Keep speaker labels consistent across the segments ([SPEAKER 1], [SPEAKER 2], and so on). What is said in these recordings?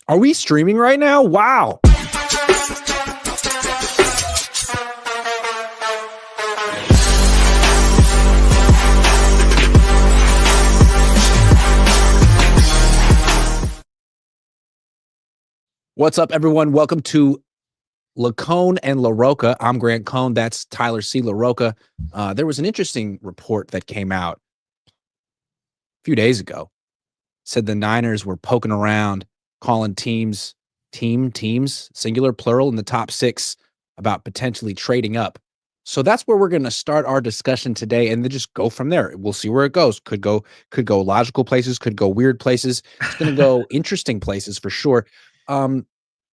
[SPEAKER 1] Are we streaming right now? Wow. What's up, everyone? Welcome to Cohn and Rocca. I'm Grant Cohn. That's Tyler C. Rocca. There was an interesting report that came out a few days ago. Said the Niners were poking around, calling teams, singular, plural, in the top 6 about potentially trading up. So that's where we're going to start our discussion today, and then just go from there. We'll see where it goes. Could go logical places, could go weird places. It's going to go interesting places for sure.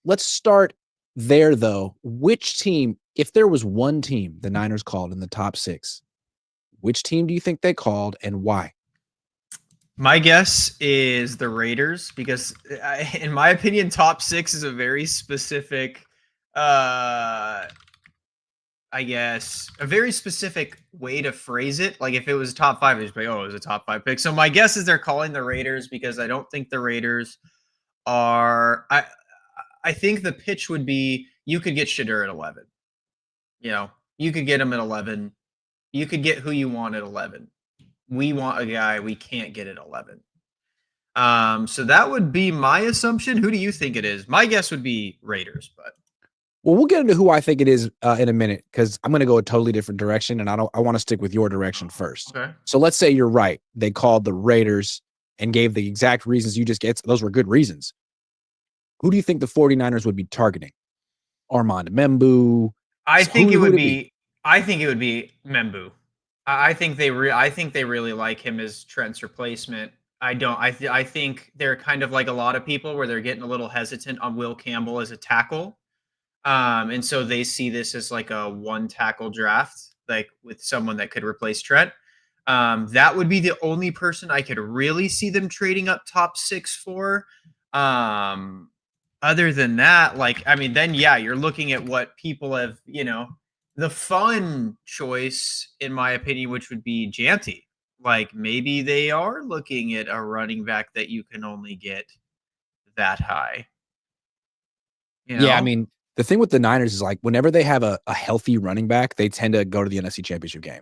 [SPEAKER 1] Let's start there, though. Which team, if there was one team the Niners called in the top 6, which team do you think they called and why?
[SPEAKER 2] My guess is the Raiders because, in my opinion, top 6 is a very specific, I guess, a very specific way to phrase it. Like if it was a top 5, it's like, oh, it was a top 5 pick. So my guess is they're calling the Raiders because I don't think the Raiders are. I think the pitch would be you could get Shadur at 11. You know, you could get him at 11. You could get who you want at 11. We want a guy we can't get at 11. So that would be my assumption. Who do you think it is? My guess would be Raiders, but
[SPEAKER 1] well, we'll get into who I think it is in a minute, because I'm going to go a totally different direction, and I want to stick with your direction first.
[SPEAKER 2] Okay.
[SPEAKER 1] So let's say you're right. They called the Raiders and gave the exact reasons you just get. Those were good reasons. Who do you think the 49ers would be targeting? Armand Membu?
[SPEAKER 2] I think it would be Membu. I think they really like him as Trent's replacement. I think they're kind of like a lot of people where they're getting a little hesitant on Will Campbell as a tackle. And so they see this as like a one tackle draft, like with someone that could replace Trent. That would be the only person I could really see them trading up top 6 for. Other than that, then you're looking at what people have, the fun choice, in my opinion, which would be Janty. Like maybe they are looking at a running back that you can only get that high.
[SPEAKER 1] Yeah, I mean, the thing with the Niners is like whenever they have a healthy running back, they tend to go to the NFC Championship game.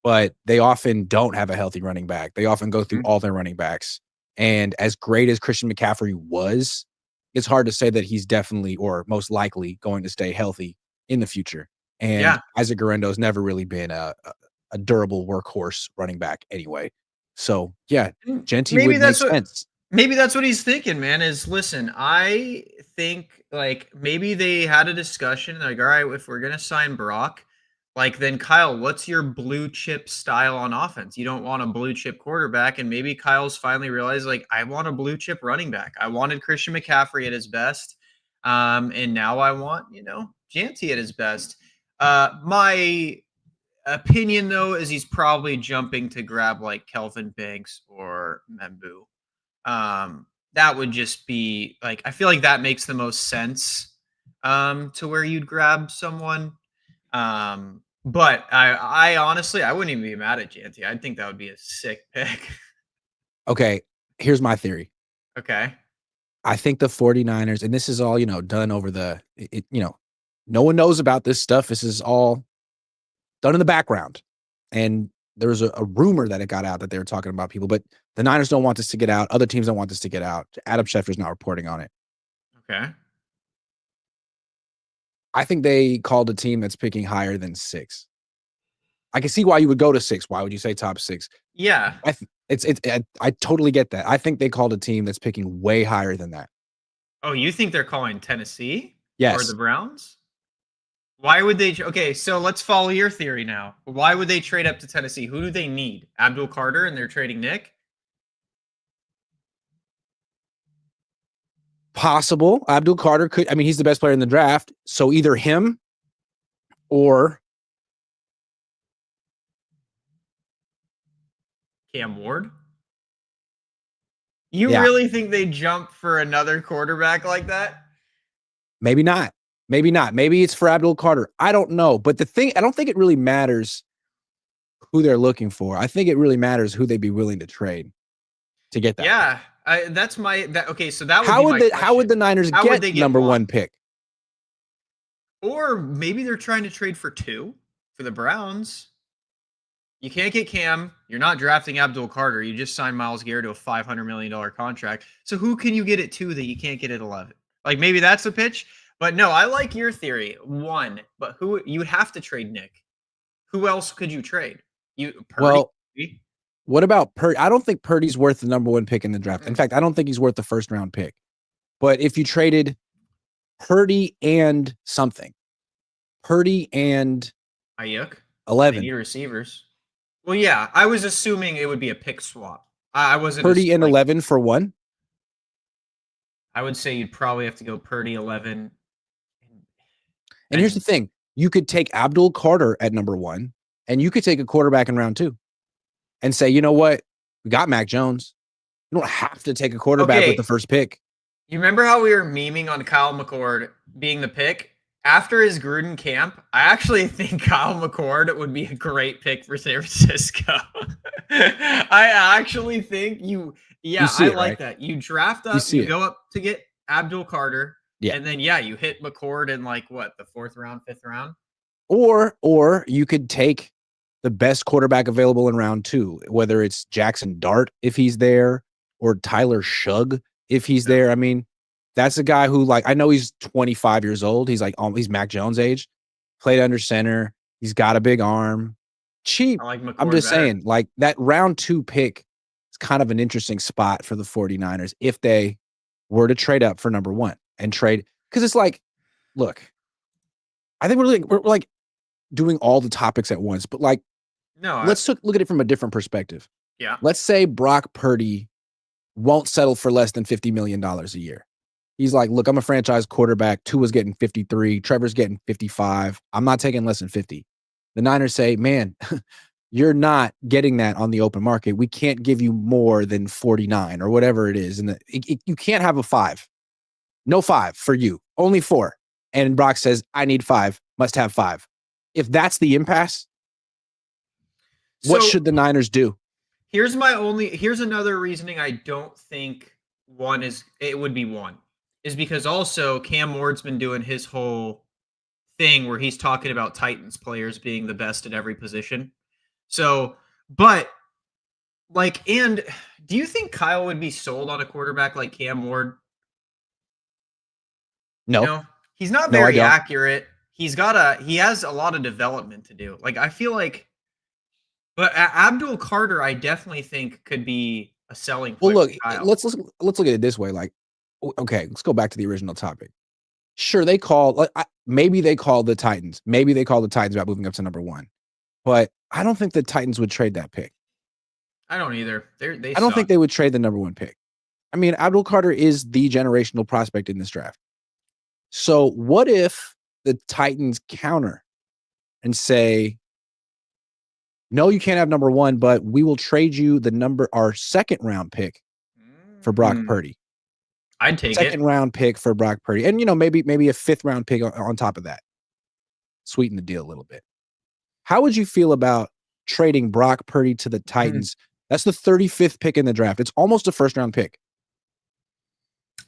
[SPEAKER 1] But they often don't have a healthy running back. They often go through all their running backs. And as great as Christian McCaffrey was, it's hard to say that he's definitely or most likely going to stay healthy in the future. And Isaac Guerendo's never really been a durable workhorse running back anyway. So, yeah, Genty would make sense.
[SPEAKER 2] Maybe that's what he's thinking, man, is listen, I think like maybe they had a discussion like, all right, if we're going to sign Brock, like then Kyle, what's your blue chip style on offense? You don't want a blue chip quarterback. And maybe Kyle's finally realized like, I want a blue chip running back. I wanted Christian McCaffrey at his best. And now I want, Janty at his best. My opinion, though, is he's probably jumping to grab like Kelvin Banks or Membu. That would just be like, I feel like that makes the most sense to where you'd grab someone. But I honestly, I wouldn't even be mad at Janty. I think that would be a sick pick.
[SPEAKER 1] Okay, here's my theory.
[SPEAKER 2] Okay.
[SPEAKER 1] I think the 49ers, and this is all, done over no one knows about this stuff. This is all done in the background. And there was a rumor that it got out that they were talking about people, but the Niners don't want this to get out. Other teams don't want this to get out. Adam Schefter's not reporting on it.
[SPEAKER 2] Okay.
[SPEAKER 1] I think they called a team that's picking higher than 6. I can see why you would go to 6. Why would you say top 6?
[SPEAKER 2] Yeah.
[SPEAKER 1] I totally get that. I think they called a team that's picking way higher than that.
[SPEAKER 2] Oh, you think they're calling Tennessee?
[SPEAKER 1] Yes.
[SPEAKER 2] Or the Browns? Why would they? Okay, so let's follow your theory now. Why would they trade up to Tennessee? Who do they need? Abdul Carter, and they're trading Nick?
[SPEAKER 1] Possible. Abdul Carter could. I mean, he's the best player in the draft. So either him or
[SPEAKER 2] Cam Ward. You really think they jump for another quarterback like that?
[SPEAKER 1] Maybe not. Maybe not. Maybe it's for Abdul Carter. I don't know. But I don't think it really matters who they're looking for. I think it really matters who they'd be willing to trade to get that.
[SPEAKER 2] Yeah. That's my that. Okay, so that would
[SPEAKER 1] How
[SPEAKER 2] be
[SPEAKER 1] would
[SPEAKER 2] my question.
[SPEAKER 1] the Niners
[SPEAKER 2] How would
[SPEAKER 1] get
[SPEAKER 2] they get
[SPEAKER 1] number
[SPEAKER 2] one?
[SPEAKER 1] one pick?
[SPEAKER 2] Or maybe they're trying to trade for two for the Browns. You can't get Cam. You're not drafting Abdul Carter. You just signed Myles Garrett to a $500 million contract. So who can you get at 2 that you can't get at 11? Like maybe that's a pitch. But no, I like your theory. One, but who you would have to trade Nick. Who else could you trade? You Purdy?
[SPEAKER 1] Well, what about Purdy? I don't think Purdy's worth the number one pick in the draft. In
[SPEAKER 2] Mm-mm.
[SPEAKER 1] fact, I don't think he's worth the first round pick. But if you traded Purdy and something, Purdy and
[SPEAKER 2] Ayuk. They
[SPEAKER 1] 11,
[SPEAKER 2] need receivers. Well, yeah, I was assuming it would be a pick swap. I wasn't
[SPEAKER 1] Purdy and
[SPEAKER 2] like
[SPEAKER 1] 11 for one.
[SPEAKER 2] I would say you'd probably have to go Purdy 11.
[SPEAKER 1] And here's the thing. You could take Abdul Carter at number one, and you could take a quarterback in round 2 and say, you know what? We got Mac Jones. You don't have to take a quarterback with the first pick.
[SPEAKER 2] You remember how we were memeing on Kyle McCord being the pick? After his Gruden camp, I actually think Kyle McCord would be a great pick for San Francisco. I actually think I like that. You draft up, you go up to get Abdul Carter, and then you hit McCord in like what, the 4th round, 5th round?
[SPEAKER 1] Or you could take the best quarterback available in round 2, whether it's Jackson Dart if he's there, or Tyler Shugg if he's there. I mean, that's a guy who, like, I know he's 25 years old. He's like, he's Mac Jones age, played under center. He's got a big arm, cheap. I'm just saying, like, that round 2 pick is kind of an interesting spot for the 49ers if they were to trade up for number 1 and trade. Cause it's like, look, I think we're like doing all the topics at once, but like, let's look at it from a different perspective.
[SPEAKER 2] Yeah.
[SPEAKER 1] Let's say Brock Purdy won't settle for less than $50 million a year. He's like, look, I'm a franchise quarterback. Tua's getting 53. Trevor's getting 55. I'm not taking less than 50. The Niners say, man, you're not getting that on the open market. We can't give you more than 49 or whatever it is. And you can't have a 5. No 5 for you. Only 4. And Brock says, I need 5. Must have 5. If that's the impasse, what should the Niners do?
[SPEAKER 2] Here's another reasoning I don't think it would be 1. Is because also Cam Ward's been doing his whole thing where he's talking about Titans players being the best at every position. So, but like, and do you think Kyle would be sold on a quarterback like Cam Ward?
[SPEAKER 1] No.
[SPEAKER 2] You know, he's not very accurate. He has a lot of development to do. Like, I feel like, but Abdul Carter, I definitely think could be a selling point.
[SPEAKER 1] Well, look, let's look at it this way. Like, okay, let's go back to the original topic. Sure, maybe they call the Titans. Maybe they call the Titans about moving up to number 1. But I don't think the Titans would trade that pick.
[SPEAKER 2] I don't either.
[SPEAKER 1] I don't think they would trade the number 1 pick. I mean, Abdul Carter is the generational prospect in this draft. So what if the Titans counter and say, no, you can't have number 1, but we will trade you our 2nd round pick for Brock Purdy.
[SPEAKER 2] I'd take
[SPEAKER 1] second round pick for Brock Purdy. And, maybe a 5th round pick on top of that. Sweeten the deal a little bit. How would you feel about trading Brock Purdy to the Titans? That's the 35th pick in the draft. It's almost a 1st round pick.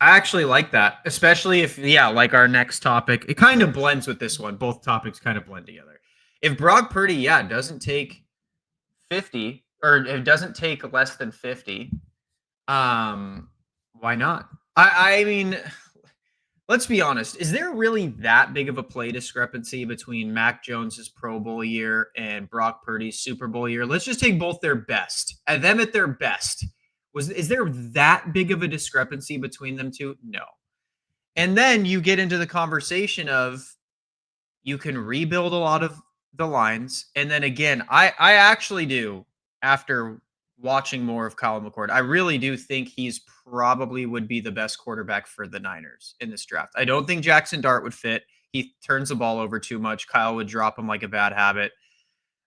[SPEAKER 2] I actually like that, especially if, like our next topic, it kind of blends with this one. Both topics kind of blend together. If Brock Purdy, doesn't take 50, or it doesn't take less than 50, why not? I mean, let's be honest. Is there really that big of a play discrepancy between Mac Jones's Pro Bowl year and Brock Purdy's Super Bowl year? Let's just take both their best. At their best. Is there that big of a discrepancy between them two? No. And then you get into the conversation of you can rebuild a lot of the lines. And then again, I actually do, after watching more of Kyle McCord, I really do think he's probably would be the best quarterback for the Niners in this draft. I don't think Jackson Dart would fit. He turns the ball over too much. Kyle would drop him like a bad habit.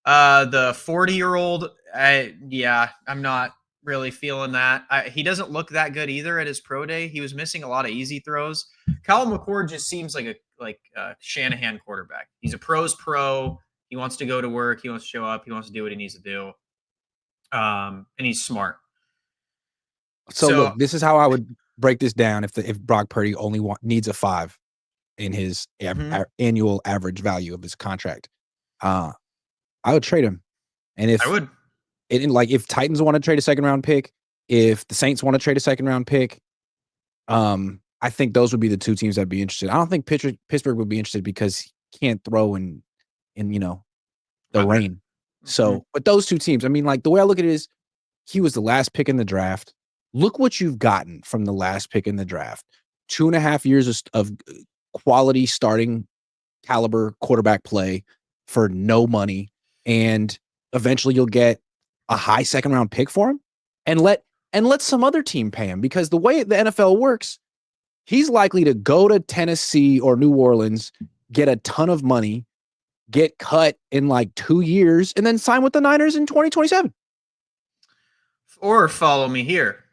[SPEAKER 2] The 40-year-old, I'm not really feeling that. He doesn't look that good either at his pro day. He was missing a lot of easy throws. Kyle McCord just seems like a Shanahan quarterback. He's a pro's pro. He wants to go to work. He wants to show up. He wants to do what he needs to do. And he's smart.
[SPEAKER 1] So
[SPEAKER 2] So,
[SPEAKER 1] look, this is how I would break this down if Brock Purdy only needs a 5 in his annual average value of his contract. I would trade him. And
[SPEAKER 2] I would.
[SPEAKER 1] if Titans want to trade a second round pick, if the Saints want to trade a second round pick, I think those would be the 2 teams that'd be interested. I don't think Pittsburgh would be interested because he can't throw in the
[SPEAKER 2] Weather.
[SPEAKER 1] rain. So, but those 2 teams, I mean, like the way I look at it is he was the last pick in the draft. Look what you've gotten from the last pick in the draft. 2.5 years of quality starting caliber quarterback play for no money. And eventually you'll get a high second round pick for him and let some other team pay him, because the way the NFL works, he's likely to go to Tennessee or New Orleans, get a ton of money, get cut in like 2 years, and then sign with the Niners in 2027.
[SPEAKER 2] Or follow me here.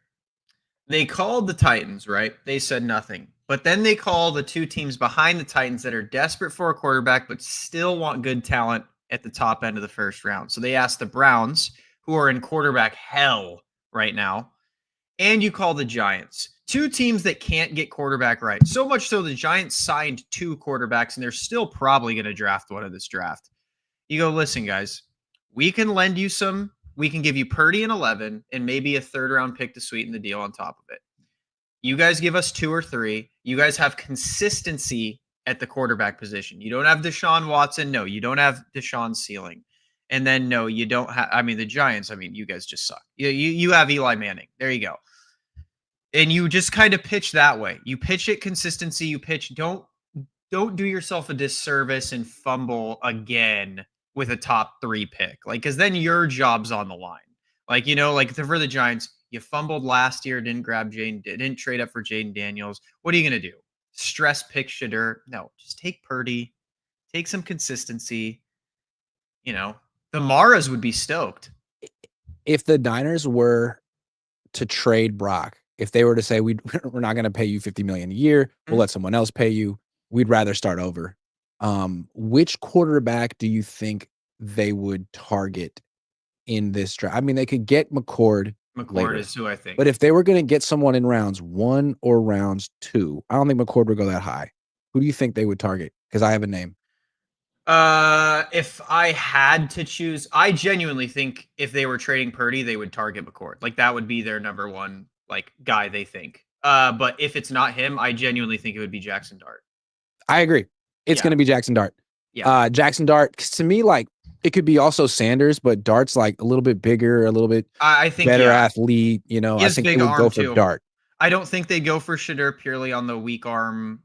[SPEAKER 2] They called the Titans, right? They said nothing. But then they call the 2 teams behind the Titans that are desperate for a quarterback but still want good talent at the top end of the first round. So they asked the Browns, who are in quarterback hell right now, and you call the Giants. 2 teams that can't get quarterback right. So much so the Giants signed 2 quarterbacks, and they're still probably going to draft one of this draft. You go, listen, guys, we can lend you some. We can give you Purdy in 11 and maybe a 3rd round pick to sweeten the deal on top of it. You guys give us 2 or 3. You guys have consistency at the quarterback position. You don't have Deshaun Watson. No, you don't have Deshaun's ceiling. And then, no, you don't have, the Giants, you guys just suck. You have Eli Manning. There you go. And you just kind of pitch that way. You pitch it consistency. You pitch, don't do yourself a disservice and fumble again with a top 3 pick. Because then your job's on the line. For the Giants, you fumbled last year, didn't trade up for Jaden Daniels. What are you going to do? Stress pick Shedeur? No, just take Purdy, take some consistency. The Maras would be stoked.
[SPEAKER 1] If the Niners were to trade Brock, if they were to say, we're not going to pay you $50 million a year, we'll let someone else pay you, we'd rather start over. Which quarterback do you think they would target in this draft? They could get McCord.
[SPEAKER 2] McCord is who I think.
[SPEAKER 1] But if they were going to get someone in rounds 1 or rounds 2, I don't think McCord would go that high. Who do you think they would target? Because I have a name.
[SPEAKER 2] If I had to choose, I genuinely think if they were trading Purdy, they would target McCord. That would be their number 1 guy they think. But if it's not him, I genuinely think it would be Jackson Dart.
[SPEAKER 1] I agree. It's going to be Jackson Dart.
[SPEAKER 2] Yeah.
[SPEAKER 1] Jackson Dart, to me, it could be also Sanders, but Dart's a little bit bigger, a little bit
[SPEAKER 2] I think
[SPEAKER 1] better athlete. I think they would go for Dart.
[SPEAKER 2] I don't think they'd go for Shedeur purely on the weak arm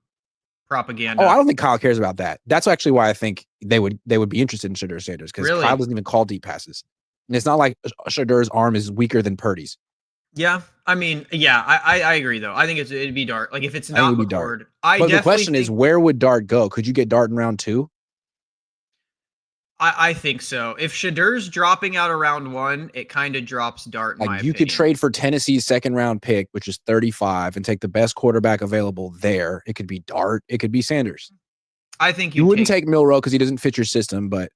[SPEAKER 2] propaganda.
[SPEAKER 1] Oh, I don't think Kyle cares about that. That's actually why I think they would be interested in Shedeur Sanders, because Kyle doesn't even call deep passes. And it's not like Shadeur's arm is weaker than Purdy's.
[SPEAKER 2] Yeah. I agree, though. I think it'd be Dart. If it's not McCord.
[SPEAKER 1] But the question is, where would Dart go? Could you get Dart in round 2?
[SPEAKER 2] I think so. If Shadeur's dropping out of round 1, it kind of drops Dart.
[SPEAKER 1] You could trade for Tennessee's 2nd round pick, which is 35, and take the best quarterback available there. It could be Dart. It could be Sanders.
[SPEAKER 2] I think
[SPEAKER 1] you wouldn't take Milroe because he doesn't fit your system, but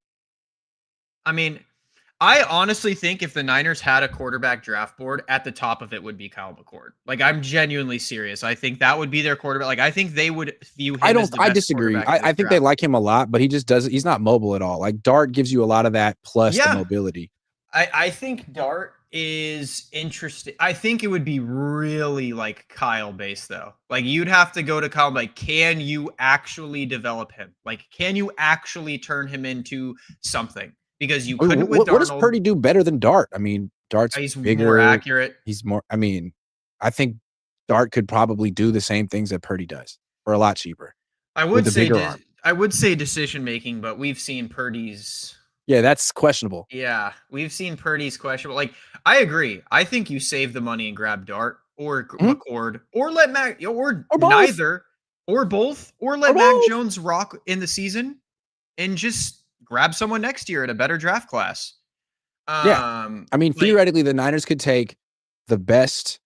[SPEAKER 2] I honestly think if the Niners had a quarterback draft board, at the top of it would be Kyle McCord. I'm genuinely serious. I think that would be their quarterback. I think they would view him as the best.
[SPEAKER 1] I disagree. I think they like him a lot, but he just doesn't. He's not mobile at all. Dart gives you a lot of that plus the mobility.
[SPEAKER 2] I think Dart is interesting. I think it would be really Kyle based though. You'd have to go to Kyle. Can you actually develop him? Can you actually turn him into something? Because you couldn't with Darnold.
[SPEAKER 1] What does Purdy do better than Dart? Dart's
[SPEAKER 2] he's
[SPEAKER 1] bigger,
[SPEAKER 2] more accurate.
[SPEAKER 1] He's more. I think Dart could probably do the same things that Purdy does for a lot cheaper.
[SPEAKER 2] I would say decision making, but we've seen Purdy's.
[SPEAKER 1] Yeah, that's questionable.
[SPEAKER 2] Yeah, we've seen Purdy's questionable. I agree. I think you save the money and grab Dart or McCord or let Mac or neither or both or let Mac Jones rock in the season and just grab someone next year at a better draft class.
[SPEAKER 1] Theoretically, the Niners could take the best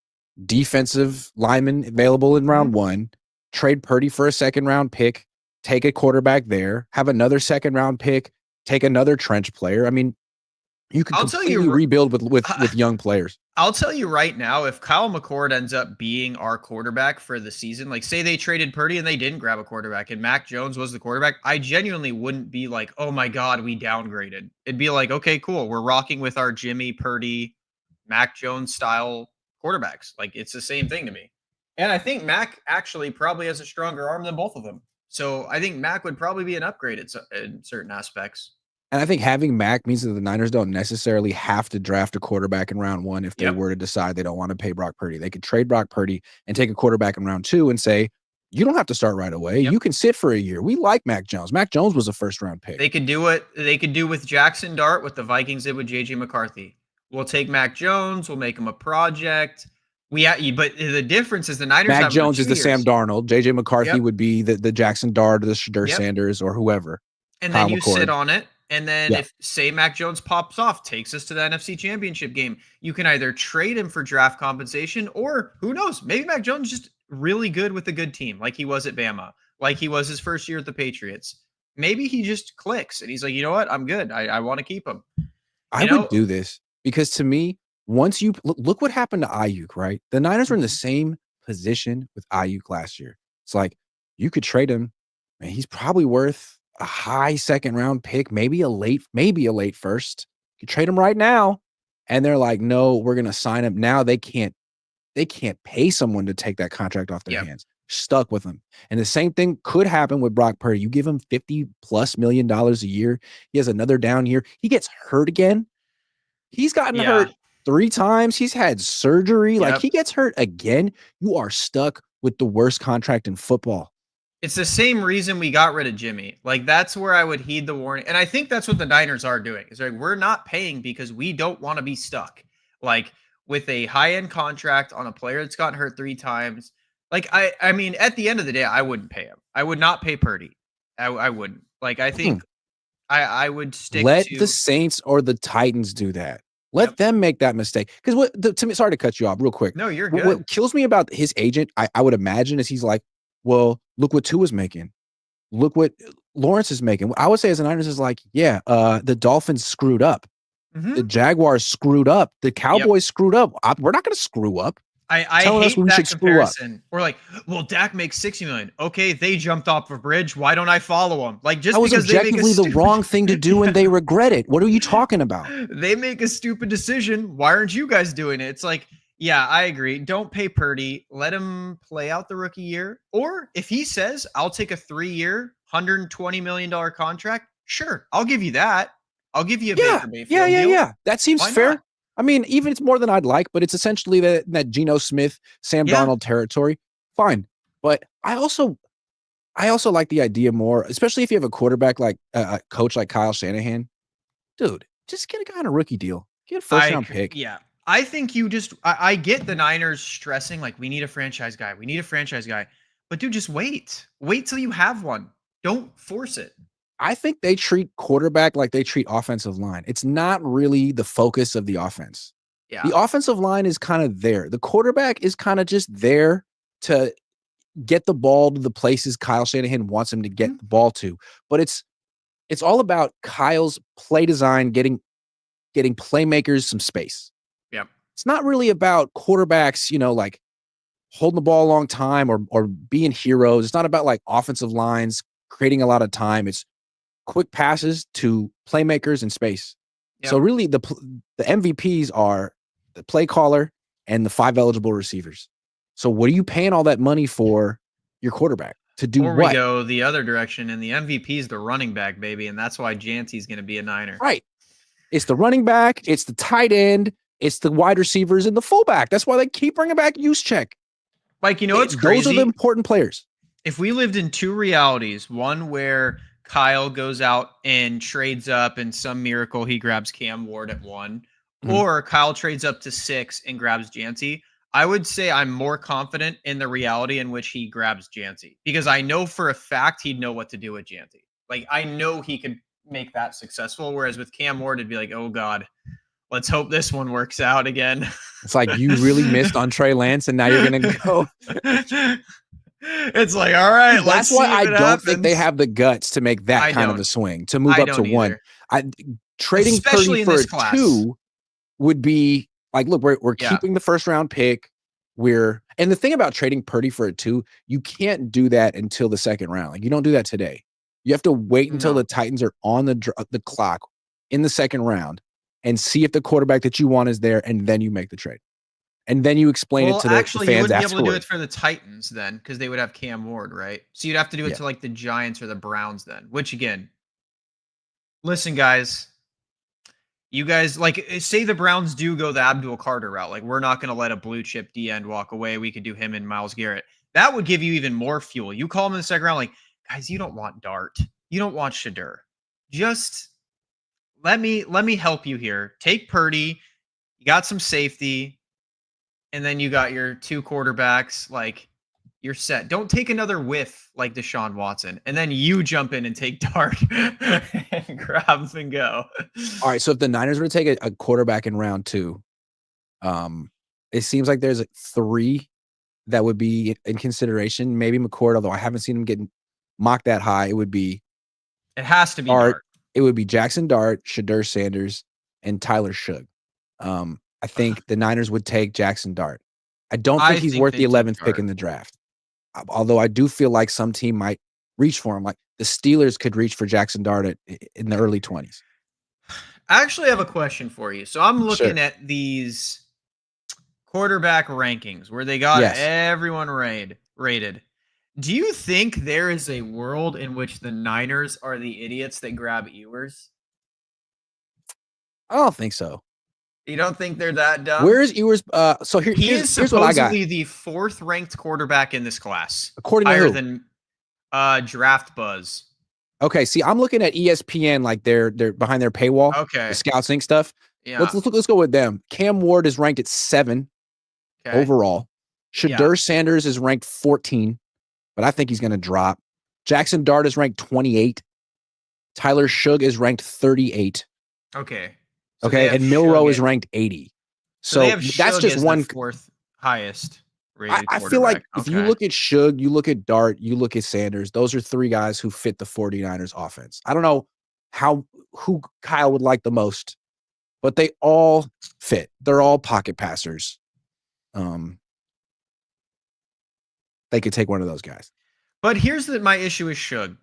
[SPEAKER 1] defensive lineman available in round 1, trade Purdy for a 2nd round pick, take a quarterback there, have another 2nd round pick, take another trench player. You can
[SPEAKER 2] I'll tell
[SPEAKER 1] completely
[SPEAKER 2] you,
[SPEAKER 1] rebuild with young players.
[SPEAKER 2] I'll tell you right now, if Kyle McCord ends up being our quarterback for the season, like say they traded Purdy and they didn't grab a quarterback and Mac Jones was the quarterback, I genuinely wouldn't be like, oh my God, we downgraded. It'd be like, okay, cool. We're rocking with our Jimmy Purdy, Mac Jones style quarterbacks. Like it's the same thing to me. And I think Mac actually probably has a stronger arm than both of them. So I think Mac would probably be an upgrade in certain aspects.
[SPEAKER 1] And I think having Mac means that the Niners don't necessarily have to draft a quarterback in round 1 if they
[SPEAKER 2] Yep.
[SPEAKER 1] were to decide they don't want to pay Brock Purdy. They could trade Brock Purdy and take a quarterback in round 2 and say, you don't have to start right away.
[SPEAKER 2] Yep.
[SPEAKER 1] You can sit for a year. We like Mac Jones. Mac Jones was a first-round pick.
[SPEAKER 2] They could do what they could do with Jackson Dart, what the Vikings did with JJ McCarthy. We'll take Mac Jones. We'll make him a project. But the difference is the Niners.
[SPEAKER 1] Mac
[SPEAKER 2] have
[SPEAKER 1] Jones is the
[SPEAKER 2] years.
[SPEAKER 1] Sam Darnold. JJ McCarthy
[SPEAKER 2] Yep.
[SPEAKER 1] would be the Jackson Dart or the Shadur Sanders or whoever.
[SPEAKER 2] And
[SPEAKER 1] Kyle
[SPEAKER 2] then you
[SPEAKER 1] McCord.
[SPEAKER 2] sit on it. And then if, say, Mac Jones pops off, takes us to the NFC Championship game, you can either trade him for draft compensation or who knows, maybe Mac Jones is just really good with a good team like he was at Bama, like he was his first year at the Patriots. Maybe he just clicks and he's like, you know what? I'm good. I want to keep him.
[SPEAKER 1] I would do this because to me, once you look what happened to Ayuk, right? The Niners were in the same position with Ayuk last year. It's like you could trade him and he's probably worth a high second round pick, maybe a late first. You trade him right now. And they're like, no, we're going to sign him. Now they can't pay someone to take that contract off their hands. Stuck with him. And the same thing could happen with Brock Purdy. You give him $50+ million a year. He has another down year. He gets hurt again. He's gotten hurt 3 times. He's had surgery. Like he gets hurt again. You are stuck with the worst contract in football.
[SPEAKER 2] It's the same reason we got rid of Jimmy. Like that's where I would heed the warning. And I think that's what the Niners are doing. Is like we're not paying because we don't want to be stuck. Like with a high-end contract on a player that's gotten hurt 3 times. Like I mean, at the end of the day, I wouldn't pay him. I would not pay Purdy. I wouldn't. Like I think I would stick
[SPEAKER 1] Let
[SPEAKER 2] to
[SPEAKER 1] the Saints or the Titans do that. Let them make that mistake. Because to me, sorry to cut you off real quick.
[SPEAKER 2] No, you're good.
[SPEAKER 1] What kills me about his agent, I would imagine, is he's like, well, look what Tua's making. Look what Lawrence is making. I would say as a Niners is like, the Dolphins screwed up. The Jaguars screwed up. The Cowboys screwed up. We're not going to screw up.
[SPEAKER 2] I hate that comparison. We're like, well, Dak makes $60 million. Okay, they jumped off a bridge. Why don't I follow them? Like just
[SPEAKER 1] that was
[SPEAKER 2] because
[SPEAKER 1] objectively the wrong thing to do, and they regret it. What are you talking about?
[SPEAKER 2] They make a stupid decision. Why aren't you guys doing it? It's like, yeah, I agree. Don't pay Purdy. Let him play out the rookie year. Or if he says, I'll take a 3-year, $120 million contract, sure, I'll give you that. I'll give you a Baker Mayfield deal.
[SPEAKER 1] Yeah. That seems fair.
[SPEAKER 2] Not?
[SPEAKER 1] I mean, even it's more than I'd like, but it's essentially that Geno Smith, Sam Darnold territory. Fine. But I also like the idea more, especially if you have a quarterback like a coach like Kyle Shanahan. Dude, just get a guy on a rookie deal. Get a first-round pick.
[SPEAKER 2] Yeah. I think I get the Niners stressing like we need a franchise guy. We need a franchise guy. But dude, just wait. Wait till you have one. Don't force it.
[SPEAKER 1] I think they treat quarterback like they treat offensive line. It's not really the focus of the offense.
[SPEAKER 2] Yeah.
[SPEAKER 1] The offensive line is kind of there. The quarterback is kind of just there to get the ball to the places Kyle Shanahan wants him to get the ball to. But it's all about Kyle's play design, getting playmakers some space.
[SPEAKER 2] Yep.
[SPEAKER 1] It's not really about quarterbacks, like holding the ball a long time or being heroes. It's not about like offensive lines creating a lot of time. It's quick passes to playmakers in space. Yep. So really the MVPs are the play caller and the 5 eligible receivers. So what are you paying all that money for your quarterback to do?
[SPEAKER 2] Or we go the other direction and the MVP is the running back, baby. And that's why Janty's going to be a Niner.
[SPEAKER 1] Right. It's the running back. It's the tight end. It's the wide receivers and the fullback. That's why they keep bringing back Juszczyk.
[SPEAKER 2] Like, it's crazy.
[SPEAKER 1] Those are the important players.
[SPEAKER 2] If we lived in 2 realities, one where Kyle goes out and trades up and some miracle he grabs Cam Ward at 1, or Kyle trades up to 6 and grabs Janty, I would say I'm more confident in the reality in which he grabs Janty because I know for a fact he'd know what to do with Janty. Like, I know he could make that successful, whereas with Cam Ward, it'd be like, oh, God, let's hope this one works out again.
[SPEAKER 1] It's like you really missed on Trey Lance, and now you're going to go.
[SPEAKER 2] It's like, all right,
[SPEAKER 1] that's why I don't think they have the guts to make that kind of a swing, to move up to 1. Trading Purdy
[SPEAKER 2] especially in
[SPEAKER 1] for
[SPEAKER 2] this
[SPEAKER 1] a
[SPEAKER 2] class.
[SPEAKER 1] 2 would be like, look, we're
[SPEAKER 2] Yeah.
[SPEAKER 1] keeping the first round pick. And the thing about trading Purdy for a 2, you can't do that until the second round. Like, you don't do that today. You have to wait until
[SPEAKER 2] No.
[SPEAKER 1] the Titans are on the clock in the second round and see if the quarterback that you want is there, and then you make the trade. And then you explain it
[SPEAKER 2] Well,
[SPEAKER 1] to the
[SPEAKER 2] actually, you
[SPEAKER 1] fans
[SPEAKER 2] wouldn't be able to do
[SPEAKER 1] afterward.
[SPEAKER 2] it for the Titans then, because they would have Cam Ward, right? So you'd have to do it
[SPEAKER 1] Yeah.
[SPEAKER 2] to like the Giants or the Browns then. Which again, listen, guys, you guys like say the Browns do go the Abdul Carter route. Like, we're not going to let a blue chip D end walk away. We could do him and Myles Garrett. That would give you even more fuel. You call him in the second round, like, guys, you don't want Dart, you don't want Shadur. Just let me help you here. Take Purdy. You got some safety, and then you got your 2 quarterbacks. Like, you're set. Don't take another whiff like Deshaun Watson, and then you jump in and take Dart and grab and go.
[SPEAKER 1] All right. So if the Niners were to take a quarterback in round 2, it seems like there's 3 that would be in consideration. Maybe McCord, although I haven't seen him getting mocked that high. It would be
[SPEAKER 2] It has to be
[SPEAKER 1] Dart.
[SPEAKER 2] Dart.
[SPEAKER 1] It would be Jackson Dart, Shadur Sanders, and Tyler Shug. I think the Niners would take Jackson Dart. I don't think
[SPEAKER 2] I
[SPEAKER 1] he's
[SPEAKER 2] think
[SPEAKER 1] worth the
[SPEAKER 2] they'd take
[SPEAKER 1] 11th pick
[SPEAKER 2] Dart.
[SPEAKER 1] in the draft. Although I do feel like some team might reach for him. Like the Steelers could reach for Jackson Dart in the early 20s.
[SPEAKER 2] I actually have a question for you. So I'm looking
[SPEAKER 1] Sure.
[SPEAKER 2] at these quarterback rankings where they got
[SPEAKER 1] Yes.
[SPEAKER 2] everyone rated. Do you think there is a world in which the Niners are the idiots that grab Ewers?
[SPEAKER 1] I don't think so.
[SPEAKER 2] You don't think they're that dumb?
[SPEAKER 1] Where is Ewers? So
[SPEAKER 2] He is
[SPEAKER 1] here's what I got.
[SPEAKER 2] supposedly the 4th ranked quarterback in this class,
[SPEAKER 1] According to
[SPEAKER 2] higher
[SPEAKER 1] who?
[SPEAKER 2] than Draft Buzz.
[SPEAKER 1] Okay, see, I'm looking at ESPN, like they're behind their paywall, the
[SPEAKER 2] Okay,
[SPEAKER 1] Scouts Inc. stuff.
[SPEAKER 2] yeah,
[SPEAKER 1] Let's go with them. Cam Ward is ranked at 7
[SPEAKER 2] okay,
[SPEAKER 1] overall.
[SPEAKER 2] yeah,
[SPEAKER 1] Shadur Sanders is ranked 14, but I think he's going to drop. Jackson Dart is ranked 28. Tyler Shug is ranked 38.
[SPEAKER 2] okay. So they
[SPEAKER 1] Okay,
[SPEAKER 2] have
[SPEAKER 1] and Milrow is
[SPEAKER 2] Shug
[SPEAKER 1] ranked 80.
[SPEAKER 2] So they
[SPEAKER 1] So
[SPEAKER 2] have
[SPEAKER 1] that's
[SPEAKER 2] Shug
[SPEAKER 1] just
[SPEAKER 2] as
[SPEAKER 1] one.
[SPEAKER 2] the 4th highest rated
[SPEAKER 1] I feel like
[SPEAKER 2] quarterback.
[SPEAKER 1] if you
[SPEAKER 2] Okay.
[SPEAKER 1] look at Shug, you look at Dart, you look at Sanders, those are 3 guys who fit the 49ers offense. I don't know who Kyle would like the most, but they all fit. They're all pocket passers. They could take one of those guys.
[SPEAKER 2] But here's my issue with Shug.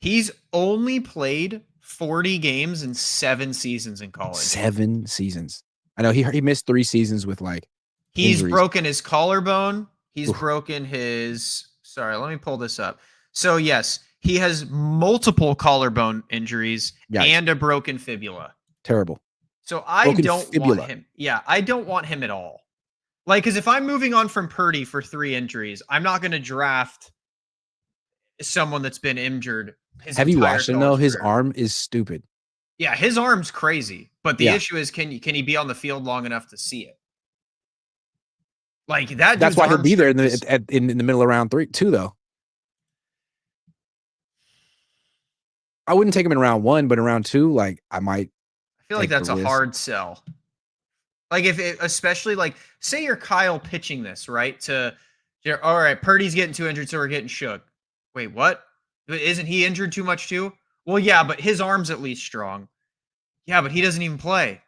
[SPEAKER 2] He's only played 40 games in 7 seasons in college.
[SPEAKER 1] 7 seasons. I know he missed 3 seasons with like
[SPEAKER 2] He's
[SPEAKER 1] injuries.
[SPEAKER 2] broken his collarbone. He's
[SPEAKER 1] Oof.
[SPEAKER 2] broken his. Sorry, let me pull this up. So, yes, he has multiple collarbone injuries
[SPEAKER 1] Yikes.
[SPEAKER 2] and a broken fibula.
[SPEAKER 1] Terrible.
[SPEAKER 2] So, I
[SPEAKER 1] Broken
[SPEAKER 2] don't
[SPEAKER 1] fibula.
[SPEAKER 2] want him. Yeah, I don't want him at all. Like, because if I'm moving on from Purdy for 3 injuries, I'm not going to draft someone that's been injured his
[SPEAKER 1] Have you
[SPEAKER 2] entire
[SPEAKER 1] watched him though?
[SPEAKER 2] college
[SPEAKER 1] His
[SPEAKER 2] career.
[SPEAKER 1] arm is stupid.
[SPEAKER 2] Yeah, his arm's crazy. But the
[SPEAKER 1] Yeah.
[SPEAKER 2] issue is, can he be on the field long enough to see it? Like that.
[SPEAKER 1] That's
[SPEAKER 2] dude's
[SPEAKER 1] why he'll
[SPEAKER 2] arm
[SPEAKER 1] be there
[SPEAKER 2] strength is-
[SPEAKER 1] in the middle of round 3 too, though. I wouldn't take him in round 1, but in round 2, like I might.
[SPEAKER 2] I feel like
[SPEAKER 1] take
[SPEAKER 2] that's
[SPEAKER 1] the
[SPEAKER 2] a
[SPEAKER 1] risk.
[SPEAKER 2] hard sell. Like especially like say you're Kyle pitching this right to, all right, Purdy's getting too injured, so we're getting Shook. Wait, what? Isn't he injured too much too? Well, yeah, but his arm's at least strong. Yeah, but he doesn't even play.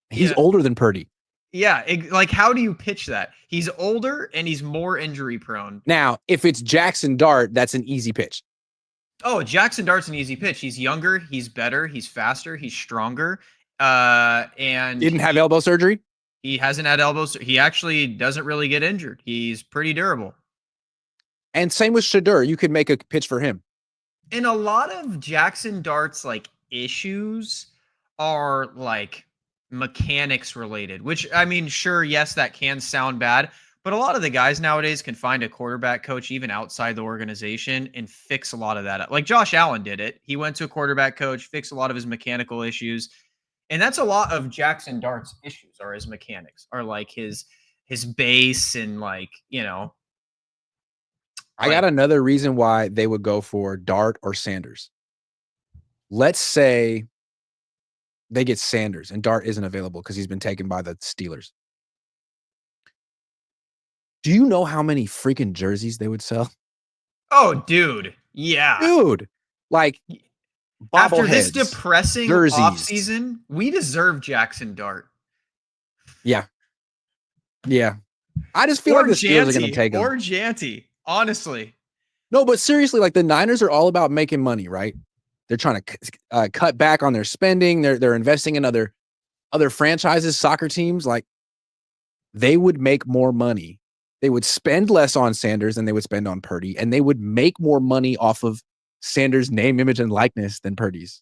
[SPEAKER 1] He's
[SPEAKER 2] Yeah.
[SPEAKER 1] older than Purdy.
[SPEAKER 2] Yeah, like how do you pitch that? He's older and he's more injury prone.
[SPEAKER 1] Now, if it's Jackson Dart, that's an easy pitch.
[SPEAKER 2] Oh, Jackson Dart's an easy pitch. He's younger, he's better, he's faster, he's stronger. And
[SPEAKER 1] Didn't have elbow surgery.
[SPEAKER 2] he hasn't had elbows. He actually doesn't really get injured. He's pretty durable.
[SPEAKER 1] And same with Shadur. You could make a pitch for him.
[SPEAKER 2] And a lot of Jackson Dart's like issues are like mechanics related, which I mean, sure, yes, that can sound bad, but a lot of the guys nowadays can find a quarterback coach even outside the organization and fix a lot of that up. Like Josh Allen did it. He went to a quarterback coach, fixed a lot of his mechanical issues. And that's a lot of Jackson Dart's issues are his mechanics, are like his base and like, you know.
[SPEAKER 1] I got another reason why they would go for Dart or Sanders. Let's say they get Sanders and Dart isn't available because he's been taken by the Steelers. Do you know how many freaking jerseys they would sell?
[SPEAKER 2] Oh, dude. Yeah.
[SPEAKER 1] Dude, like
[SPEAKER 2] After this
[SPEAKER 1] bobbleheads,
[SPEAKER 2] depressing
[SPEAKER 1] jerseys.
[SPEAKER 2] offseason, we deserve Jackson Dart.
[SPEAKER 1] Yeah. Yeah. I just feel like the Steelers are going to take him.
[SPEAKER 2] Or Janty, honestly.
[SPEAKER 1] No, but seriously, like the Niners are all about making money, right? They're trying to cut back on their spending. They're investing in other franchises, soccer teams. Like they would make more money. They would spend less on Sanders than they would spend on Purdy, and they would make more money off of Sanders' name, image, and likeness than Purdy's.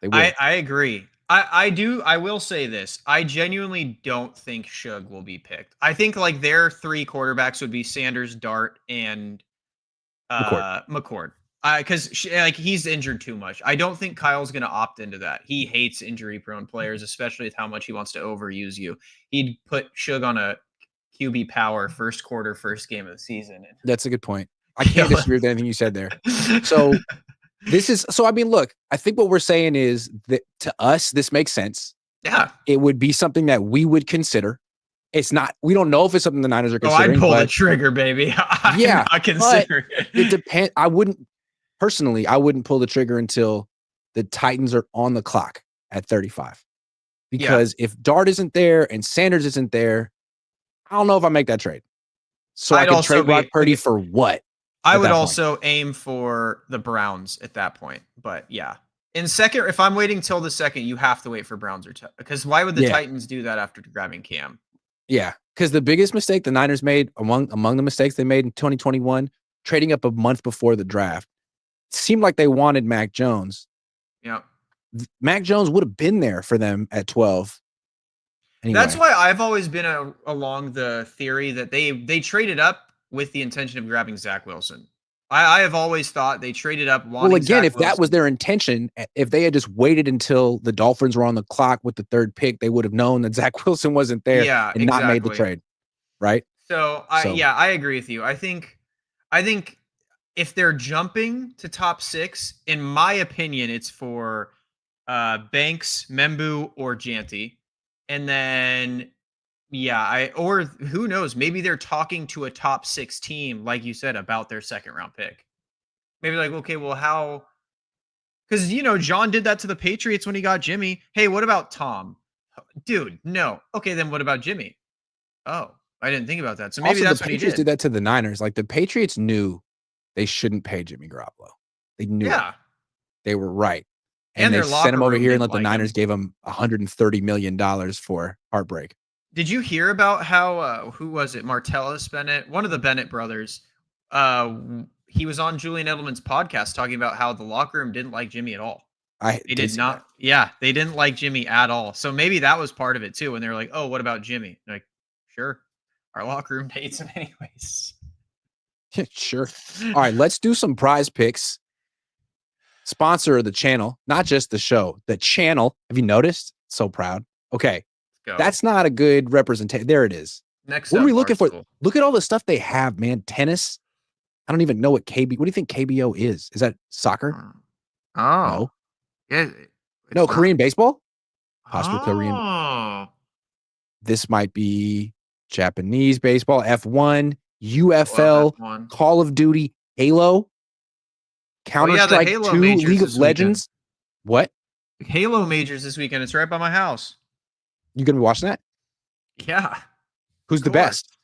[SPEAKER 1] They would.
[SPEAKER 2] I agree. I will say this. I genuinely don't think Shug will be picked. I think like their three quarterbacks would be Sanders, Dart, and McCord. Because like he's injured too much. I don't think Kyle's going to opt into that. He hates injury-prone players, especially with how much he wants to overuse you. He'd put Shug on a QB power first quarter, first game of the season.
[SPEAKER 1] That's a good point. I can't disagree with anything you said there. So I mean, look, I think what we're saying is that to us, this makes sense.
[SPEAKER 2] Yeah.
[SPEAKER 1] It would be something that we would consider. It's not, we don't know if it's something the Niners are considering.
[SPEAKER 2] I'd pull the trigger, baby. I'm not considering
[SPEAKER 1] it depends. I wouldn't pull the trigger until the Titans are on the clock at 35. Because if Dart isn't there and Sanders isn't there, I don't know if I make that trade. So I could trade Brock Purdy for what?
[SPEAKER 2] I would also aim for the Browns at that point. But yeah. In second, if I'm waiting till the second, you have to wait for Browns because why would the Titans do that after grabbing Cam?
[SPEAKER 1] Yeah, because the biggest mistake the Niners made among the mistakes they made in 2021, trading up a month before the draft, seemed like they wanted Mac Jones.
[SPEAKER 2] Yeah.
[SPEAKER 1] Mac Jones would have been there for them at 12. Anyway.
[SPEAKER 2] That's why I've always been along the theory that they traded up with the intention of grabbing Zach Wilson. I have always thought they traded up wanting
[SPEAKER 1] Zach Wilson. That was their intention, if they had just waited until the Dolphins were on the clock with the third pick, they would have known that Zach Wilson wasn't there and not made the trade, right?
[SPEAKER 2] So I agree with you. I think if they're jumping to top 6, in my opinion, it's for Banks, Membu, or Janty. And then or who knows, maybe they're talking to a top 6 team, like you said, about their second round pick. Maybe like, okay, well, how? Because John did that to the Patriots when he got Jimmy. Hey, what about Tom? Dude, no. Okay, then what about Jimmy? Oh, I didn't think about that. So maybe that's what he did.
[SPEAKER 1] The Patriots did that to the Niners. Like the Patriots knew they shouldn't pay Jimmy Garoppolo. They knew it. They were right. And they sent him over here and let the Niners gave him $130 million for heartbreak.
[SPEAKER 2] Did you hear about how, who was it? Martellus Bennett, one of the Bennett brothers. He was on Julian Edelman's podcast talking about how the locker room didn't like Jimmy at all. They did not. Yeah, they didn't like Jimmy at all. So maybe that was part of it too. And they were like, oh, what about Jimmy? Like, sure. Our locker room hates him anyways.
[SPEAKER 1] Sure. All right, let's do some prize picks. Sponsor of the channel, not just the show, the channel. Have you noticed? So proud. Okay. That's not a good representation. There it is.
[SPEAKER 2] Next,
[SPEAKER 1] what are we looking for? Look at all the stuff they have, man. Tennis. I don't even know what what do you think KBO is? Is that soccer?
[SPEAKER 2] Oh.
[SPEAKER 1] No.
[SPEAKER 2] Yeah.
[SPEAKER 1] No, Korean baseball? Possibly Korean.
[SPEAKER 2] Oh.
[SPEAKER 1] This might be Japanese baseball, F1, UFL,
[SPEAKER 2] F1.
[SPEAKER 1] Call of Duty, Halo, Counter-Strike 2, League of Legends. What?
[SPEAKER 2] Halo majors this weekend. It's right by my house.
[SPEAKER 1] You gonna be watching that?
[SPEAKER 2] Yeah.
[SPEAKER 1] Who's the best?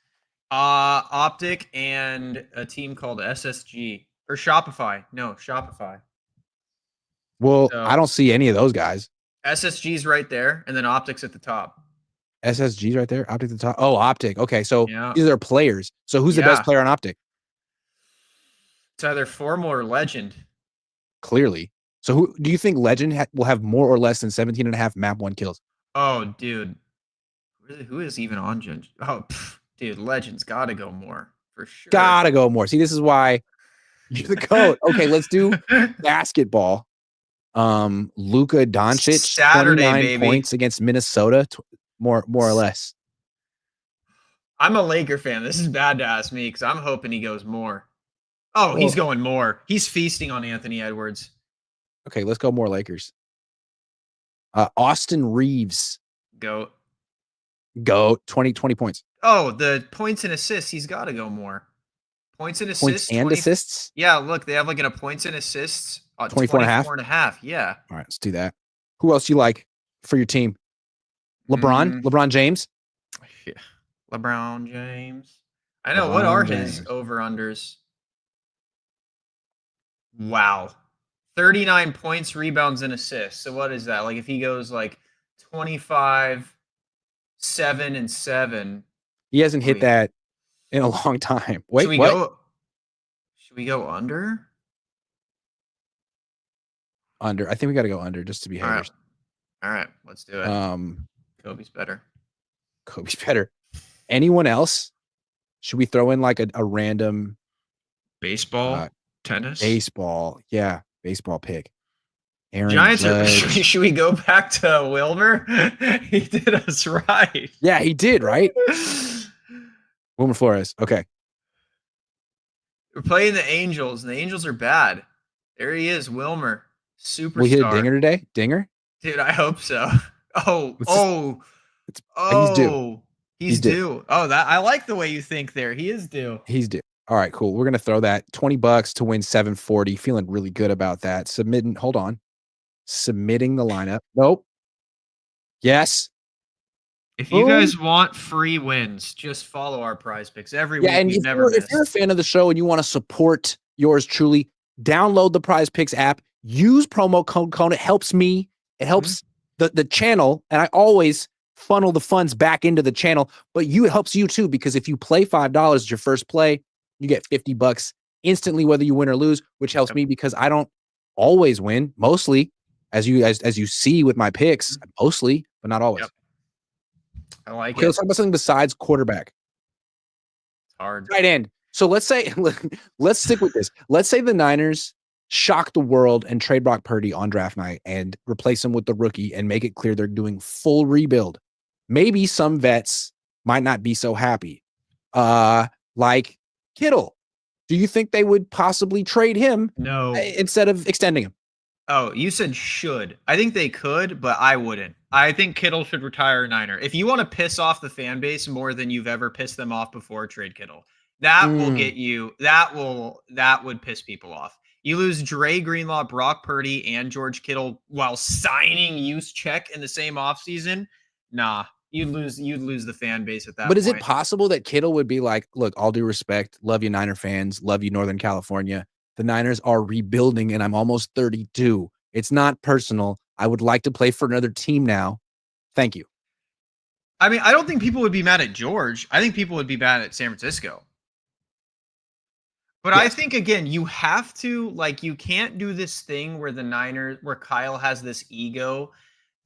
[SPEAKER 2] Optic and a team called SSG or Shopify. No, Shopify.
[SPEAKER 1] Well, I don't see any of those guys.
[SPEAKER 2] SSG's right there, and then Optic's at the top.
[SPEAKER 1] SSG's right there. Optic at the top. Oh, Optic. Okay, so these are players. So who's the best player on Optic?
[SPEAKER 2] It's either Formal or Legend.
[SPEAKER 1] Clearly. So who do you think Legend will have more or less than 17.5 map 1 kills?
[SPEAKER 2] Oh, dude. Who is even on Gen? Oh, dude, Legend's got to go more for sure.
[SPEAKER 1] Gotta go more. See, this is why you're the coach. Okay, let's do basketball. Luka Doncic,
[SPEAKER 2] Saturday,
[SPEAKER 1] 29 points against Minnesota, more or less.
[SPEAKER 2] I'm a Laker fan. This is bad to ask me because I'm hoping he goes more. Oh, he's going more. He's feasting on Anthony Edwards.
[SPEAKER 1] Okay, let's go more Lakers. Austin Reeves.
[SPEAKER 2] Go
[SPEAKER 1] 20 points.
[SPEAKER 2] Oh, the points and assists. He's got to go more. Points and assists.
[SPEAKER 1] Assists?
[SPEAKER 2] Yeah, look, they have like a points and assists
[SPEAKER 1] 24 and a half.
[SPEAKER 2] 24 and a half. Yeah.
[SPEAKER 1] All right, let's do that. Who else you like for your team? LeBron?
[SPEAKER 2] Mm,
[SPEAKER 1] LeBron James?
[SPEAKER 2] yeah. LeBron James. I know. What are his over-unders? Wow. 39 points, rebounds, and assists. So what is that? Like if he goes like 25, 7, and 7.
[SPEAKER 1] He hasn't hit that in a long time. Wait,
[SPEAKER 2] Should we go under?
[SPEAKER 1] Under. I think we got to go under just to be haters.
[SPEAKER 2] All right. Let's do it. Kobe's better.
[SPEAKER 1] Kobe's better. Anyone else? Should we throw in like a random
[SPEAKER 2] baseball, tennis?
[SPEAKER 1] Baseball. Yeah. Baseball pick. Aaron
[SPEAKER 2] Giants
[SPEAKER 1] Judge.
[SPEAKER 2] Should we go back to Wilmer? He did us right.
[SPEAKER 1] Yeah, he did, right? Wilmer Flores. Okay.
[SPEAKER 2] We're playing the Angels, and the Angels are bad. There he is, Wilmer. Superstar.
[SPEAKER 1] We hit a dinger today? Dinger?
[SPEAKER 2] Dude, I hope so.
[SPEAKER 1] He's due.
[SPEAKER 2] He's due. Oh, I like the way you think there. He is due.
[SPEAKER 1] He's due. All right, cool. We're going to throw that $20 to win 740. Feeling really good about that. Submitting the lineup. Nope. Yes.
[SPEAKER 2] If you guys want free wins, just follow our prize picks every week.
[SPEAKER 1] And if you're a fan of the show and you want to support yours truly, download the Prize Picks app. Use promo code Cohn. It helps me. It helps the channel. And I always funnel the funds back into the channel. But it helps you too, because if you play $5 as your first play, you get $50 instantly, whether you win or lose, which helps me because I don't always win. Mostly, as you see with my picks, mostly, but not always.
[SPEAKER 2] Yep. I like
[SPEAKER 1] it. Let's talk about something besides quarterback.
[SPEAKER 2] It's hard.
[SPEAKER 1] Tight end. So let's stick with this. Let's say the Niners shock the world and trade Brock Purdy on draft night and replace him with the rookie and make it clear they're doing full rebuild. Maybe some vets might not be so happy. Like Kittle. Do you think they would possibly trade him?
[SPEAKER 2] No.
[SPEAKER 1] Instead of extending him?
[SPEAKER 2] Oh, you said should. I think they could, but I wouldn't. I think Kittle should retire a Niner. If you want to piss off the fan base more than you've ever pissed them off before, trade Kittle. That will get you. That would piss people off. You lose Dre Greenlaw, Brock Purdy, and George Kittle while signing Juszczyk in the same offseason. Nah, you'd lose the fan base at that point.
[SPEAKER 1] But is it possible that Kittle would be like, look, all due respect, love you Niner fans, love you Northern California. The Niners are rebuilding and I'm almost 32. It's not personal. I would like to play for another team now. Thank you.
[SPEAKER 2] I mean, I don't think people would be mad at George. I think people would be mad at San Francisco. But yes. I think, again, you have to, you can't do this thing where where Kyle has this ego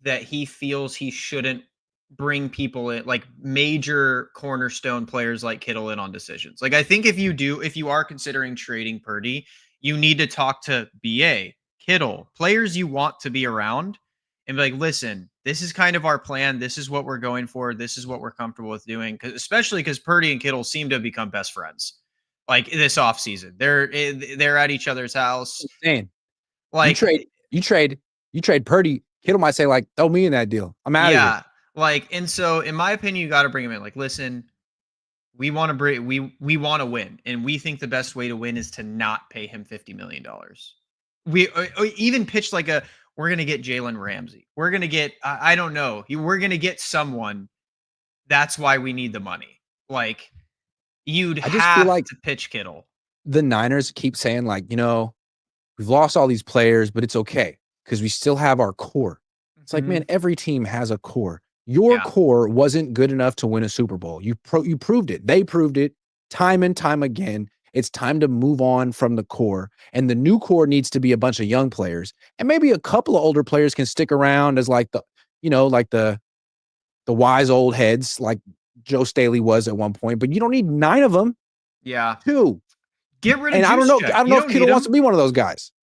[SPEAKER 2] that he feels he shouldn't bring people in, like major cornerstone players like Kittle in on decisions. I think if you are considering trading Purdy, you need to talk to BA, Kittle, players you want to be around and be like, listen, this is kind of our plan. This is what we're going for. This is what we're comfortable with doing. Especially because Purdy and Kittle seem to have become best friends. This offseason, they're at each other's house.
[SPEAKER 1] Insane. You trade Purdy. Kittle might say throw me in that deal. I'm out of here.
[SPEAKER 2] And so in my opinion, you got to bring him in. Listen, we want to win, and we think the best way to win is to not pay him $50 million. We even pitched we're going to get Jalen Ramsey. We're going to get, I don't know. We're going to get someone. That's why we need the money. You'd have to pitch Kittle.
[SPEAKER 1] The Niners keep saying we've lost all these players, but it's okay because we still have our core. It's man, every team has a core. Your core wasn't good enough to win a Super Bowl. You proved it. They proved it time and time again. It's time to move on from the core. And the new core needs to be a bunch of young players. And maybe a couple of older players can stick around as the wise old heads like Joe Staley was at one point. But you don't need 9 of them.
[SPEAKER 2] Yeah.
[SPEAKER 1] 2.
[SPEAKER 2] Get rid of
[SPEAKER 1] And I don't know if Kittle wants to be one of those guys.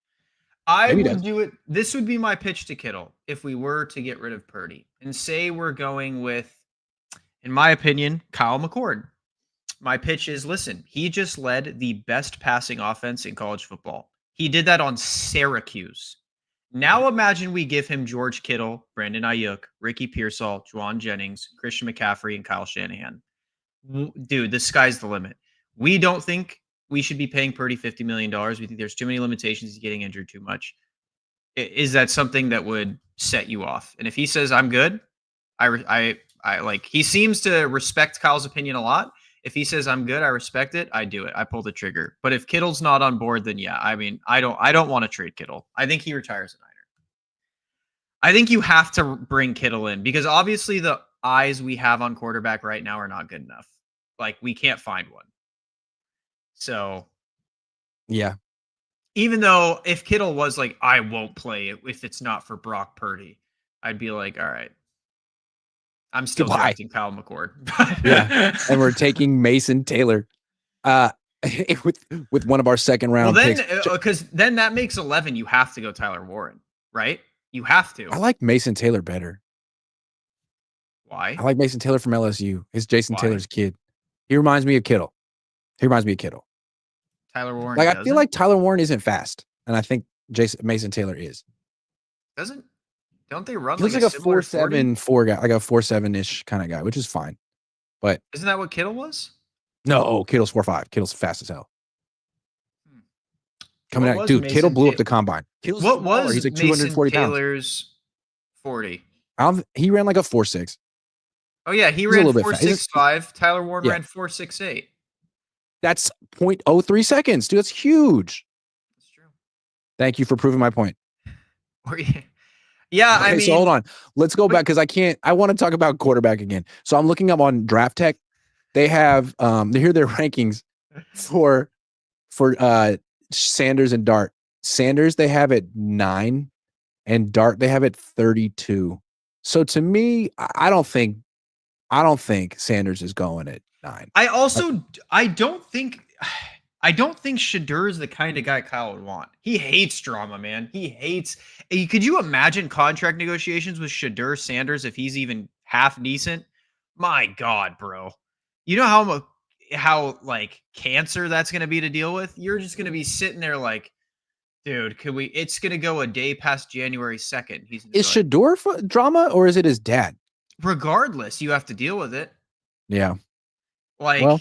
[SPEAKER 2] I would do it. This would be my pitch to Kittle if we were to get rid of Purdy and say we're going with, in my opinion, Kyle McCord. My pitch is, listen, he just led the best passing offense in college football. He did that on Syracuse. Now imagine we give him George Kittle, Brandon Ayuk, Ricky Pearsall, Juwan Jennings, Christian McCaffrey, and Kyle Shanahan. Dude, the sky's the limit. We don't think we should be paying Purdy $50 million. We think there's too many limitations. He's getting injured too much. Is that something that would set you off? And if he says, I'm good, I like, he seems to respect Kyle's opinion a lot. If he says I'm good, I respect it. I do it. I pull the trigger. But if Kittle's not on board, then yeah, I mean, I don't want to trade Kittle. I think he retires a Niner. I think you have to bring Kittle in because obviously the eyes we have on quarterback right now are not good enough. Like we can't find one. So
[SPEAKER 1] yeah,
[SPEAKER 2] even though if Kittle was like, I won't play it if it's not for Brock Purdy, I'd be like, all right. I'm still drafting Kyle McCord.
[SPEAKER 1] Yeah, and we're taking Mason Taylor with one of our second round
[SPEAKER 2] picks.
[SPEAKER 1] Because
[SPEAKER 2] then that makes 11. You have to go Tyler Warren, right? You have to.
[SPEAKER 1] I like Mason Taylor better.
[SPEAKER 2] Why?
[SPEAKER 1] I like Mason Taylor from LSU. It's Jason Taylor's kid. He reminds me of Kittle.
[SPEAKER 2] Tyler Warren.
[SPEAKER 1] Like I feel like Tyler Warren isn't fast, and I think Mason Taylor is.
[SPEAKER 2] Don't they run?
[SPEAKER 1] He looks like a 4.7 guy, like a 4.7-ish kind of guy, which is fine. But
[SPEAKER 2] isn't that what Kittle was?
[SPEAKER 1] No, Kittle's 4.5. Kittle's fast as hell. Coming out, dude. Kittle blew up the combine.
[SPEAKER 2] What was
[SPEAKER 1] he's like 240
[SPEAKER 2] Taylor's 40?
[SPEAKER 1] He ran like a 4.6.
[SPEAKER 2] Oh yeah, he ran 4.65. Tyler Warren ran 4.68.
[SPEAKER 1] That's 0.03 seconds, dude. That's huge.
[SPEAKER 2] That's true.
[SPEAKER 1] Thank you for proving my point.
[SPEAKER 2] Yeah,
[SPEAKER 1] okay, I mean, so hold on. Let's go back because I want to talk about quarterback again. So I'm looking up on Draft Tech. They have here their rankings for Sanders and Dart. Sanders they have at 9, and Dart they have at 32. So to me, I don't think Sanders is going at 9.
[SPEAKER 2] I don't think Shedeur is the kind of guy Kyle would want. He hates drama, man. Could you imagine contract negotiations with Shedeur Sanders if he's even half decent? My God, bro. You know how like cancer that's going to be to deal with? You're just going to be sitting there like, dude, it's going to go a day past January 2nd.
[SPEAKER 1] Is Shedeur drama or is it his dad?
[SPEAKER 2] Regardless, you have to deal with it.
[SPEAKER 1] Yeah.
[SPEAKER 2] Like, well,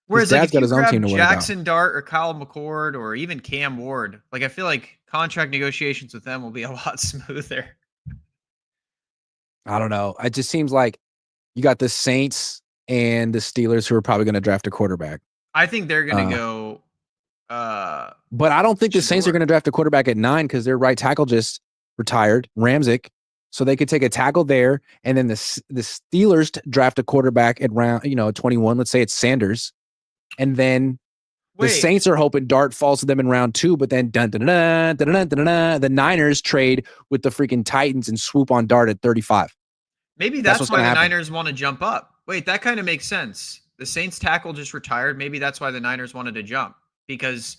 [SPEAKER 2] whereas like if you grab Jackson Dart or Kyle McCord or even Cam Ward, like I feel like contract negotiations with them will be a lot smoother.
[SPEAKER 1] I don't know. It just seems like you got the Saints and the Steelers who are probably going to draft a quarterback.
[SPEAKER 2] I think they're going to go.
[SPEAKER 1] But I don't think the Saints are going to draft a quarterback at 9 because their right tackle just retired, Ramczyk. So they could take a tackle there, and then the Steelers draft a quarterback at round 21. Let's say it's Sanders, and then the Saints are hoping Dart falls to them in round 2. But then the Niners trade with the freaking Titans and swoop on Dart at 35.
[SPEAKER 2] Maybe that's why the Niners want to jump up. Wait, that kind of makes sense. The Saints tackle just retired. Maybe that's why the Niners wanted to jump because